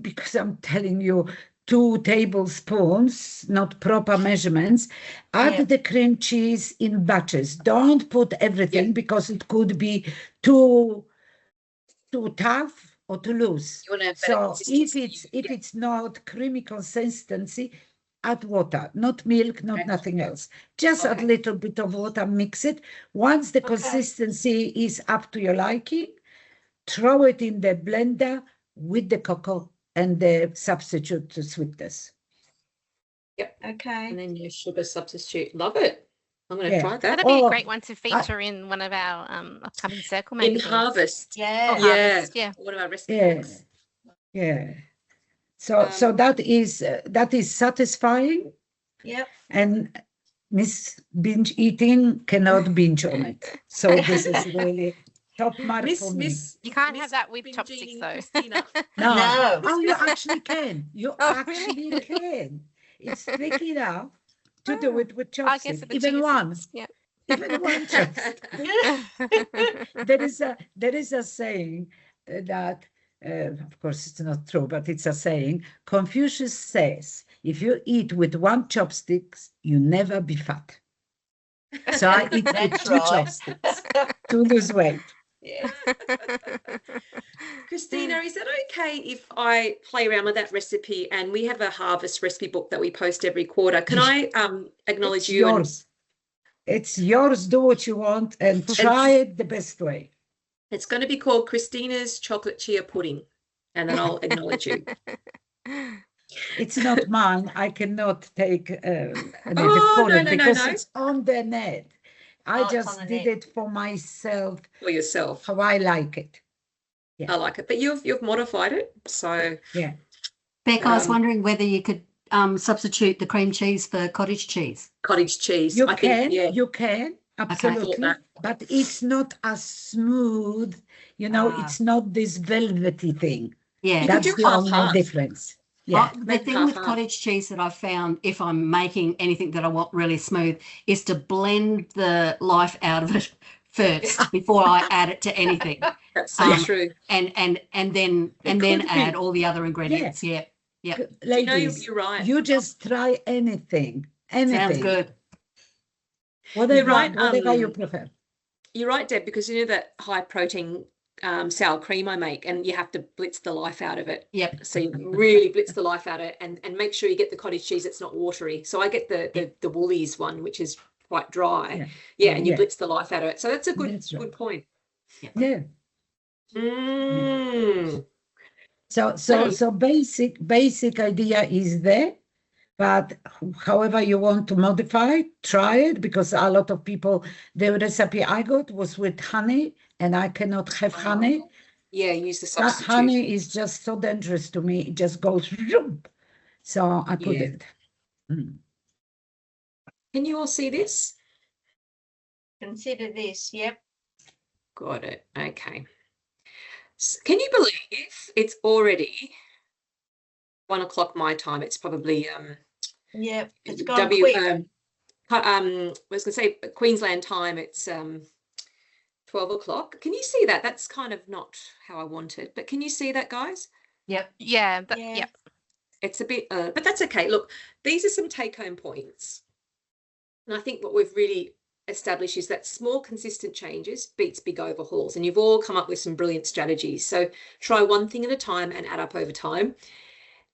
because I'm telling you 2 tablespoons, not proper measurements, add Yeah. the cream cheese in batches. Don't put everything Yeah. because it could be too tough or too loose. You want to have better So consistency. if it's not creamy consistency, add water, not milk, not Okay. nothing else. Just a Okay. little bit of water, mix it. Once the Okay. consistency is up to your liking, throw it in the blender with the cocoa and the substitute to sweetness. Okay. And then your sugar substitute. Love it. I'm going to Yeah. try that. That'd be a Oh, great one to feature in one of our upcoming circle In magazines. Harvest. Yeah. Oh, Harvest, yeah. One of our recipe Yeah. books. Yeah. So that is satisfying, Yep. and Miss Binge Eating cannot binge on it. So this is really top mark for me. You can't have Miss that with Binge chopsticks Eating though. Christina. No. No. Oh, you actually can. You Oh, actually really? can. It's tricky enough to do it with I guess chopsticks. with the Even chia one. seeds, yeah. Even one chopstick. There is a saying that, of course, it's not true, but it's a saying. Confucius says, if you eat with one chopsticks, you never be fat. So I eat with That's 2 right. chopsticks to lose weight. Yeah. Christina, is it okay if I play around with that recipe? And we have a harvest recipe book that we post every quarter. Can I acknowledge It's you? and- yours. It's yours. Do what you want and try it the best way. It's going to be called Christina's Chocolate Chia Pudding. And then I'll acknowledge you. It's not mine. I cannot take an edit Oh, for no, it no, no, because no. it's on the net. I it's just on the did net. it for myself, For yourself. how I like it. I like it, but you've modified it, so Yeah. Beck, I was Um, wondering whether you could substitute the cream cheese for cottage cheese. cottage cheese. You I can, think, yeah, you can, absolutely, that. but it's not as smooth, it's not this velvety thing. Yeah. You could That's do the only half-half. difference. Yeah. The maybe thing with half-half. cottage cheese that I've found, if I'm making anything that I want really smooth, is to blend the life out of it first before I add it to anything, That's so true. and then could add be. all the other ingredients. Yeah, yeah, Ladies, you're right. you just try anything, sounds good. Whatever, right, whatever you prefer. You're right, Deb, because you know that high protein sour cream I make, and you have to blitz the life out of it. Yep. So you really blitz the life out of it, and make sure you get the cottage cheese that's not watery. So I get the Woolies one, which is quite dry. Yeah, and you blitz the life out of it. So that's a good point. Yeah. Mm. So basic idea is there, but however you want to modify, try it, because a lot of people, the recipe I got was with honey, and I cannot have honey. Yeah, use the That substitute. honey is just so dangerous to me. It just goes zoom. So I put it. Can you all see this? Consider this. Yep. Got it. Okay. Can you believe it's already 1 o'clock my time? It's probably Yep. It's gone quick. I was going to say Queensland time. It's 12 o'clock. Can you see that? That's kind of not how I want it, but can you see that, guys? Yep. Yeah. Yeah. Yep. It's a bit, but that's okay. Look, these are some take-home points, and I think what we've really established is that small, consistent changes beats big overhauls, and you've all come up with some brilliant strategies. So try one thing at a time and add up over time.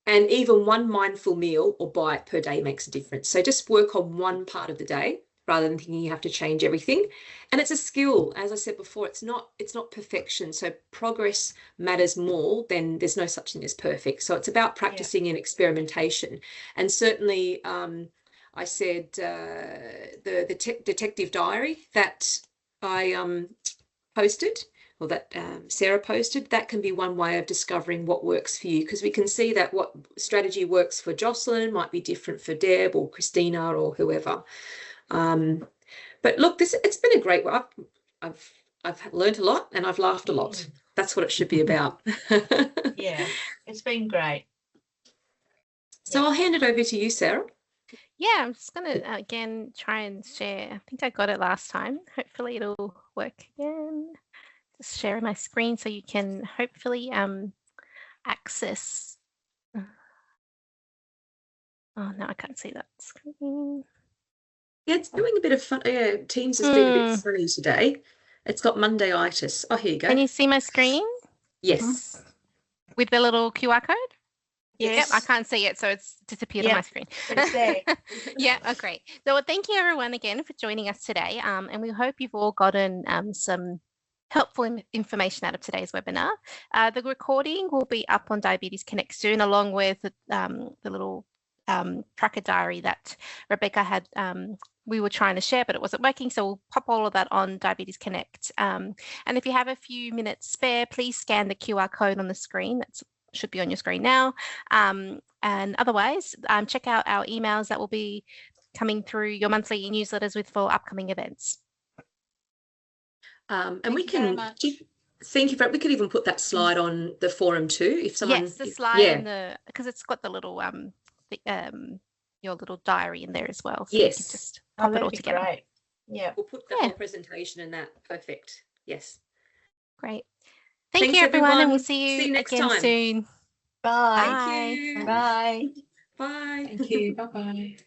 And even one mindful meal or bite per day makes a difference. So just work on one part of the day rather than thinking you have to change everything. And it's a skill. As I said before, it's not perfection. So progress matters more than there's no such thing as perfect. So it's about practicing and experimentation. And certainly I said the detective diary that I posted, or that Sarah posted, that can be one way of discovering what works for you, because we can see that what strategy works for Jocelyn might be different for Deb or Christina or whoever. But look, it's been a great one. I've learned a lot and I've laughed a lot. That's what it should be about. Yeah, it's been great. So I'll hand it over to you, Sarah. Yeah, I'm just going to, again, try and share. I think I got it last time. Hopefully it'll work again. Just share my screen so you can hopefully access. Oh, no, I can't see that screen. Yeah, it's doing a bit of fun. Yeah, Teams has been a bit funny today. It's got Monday-itis. Oh, here you go. Can you see my screen? Yes. With the little QR code? Yes. Yep, I can't see it, so it's disappeared on my screen. It's there. Yeah, oh, great. So well, thank you everyone again for joining us today. And we hope you've all gotten some helpful information out of today's webinar. The recording will be up on Diabetes Connect soon, along with the little tracker diary that Rebecca had we were trying to share, but it wasn't working. So we'll pop all of that on Diabetes Connect. And if you have a few minutes spare, please scan the QR code on the screen. That should be on your screen now. And otherwise, check out our emails that will be coming through your monthly newsletters for upcoming events. And Thank we you very can much. thank you. We could even put that slide on the forum too, if someone. Yes, the slide and because it's got the little your little diary in there as well. So yes, you can just pop it all together. Great. Yeah, we'll put the whole presentation in that. Perfect. Yes. Great. Thank Thanks, you, everyone, and we'll everyone. see you next again time. soon. bye. Thank you. Bye. Bye. Thank you. Bye-bye.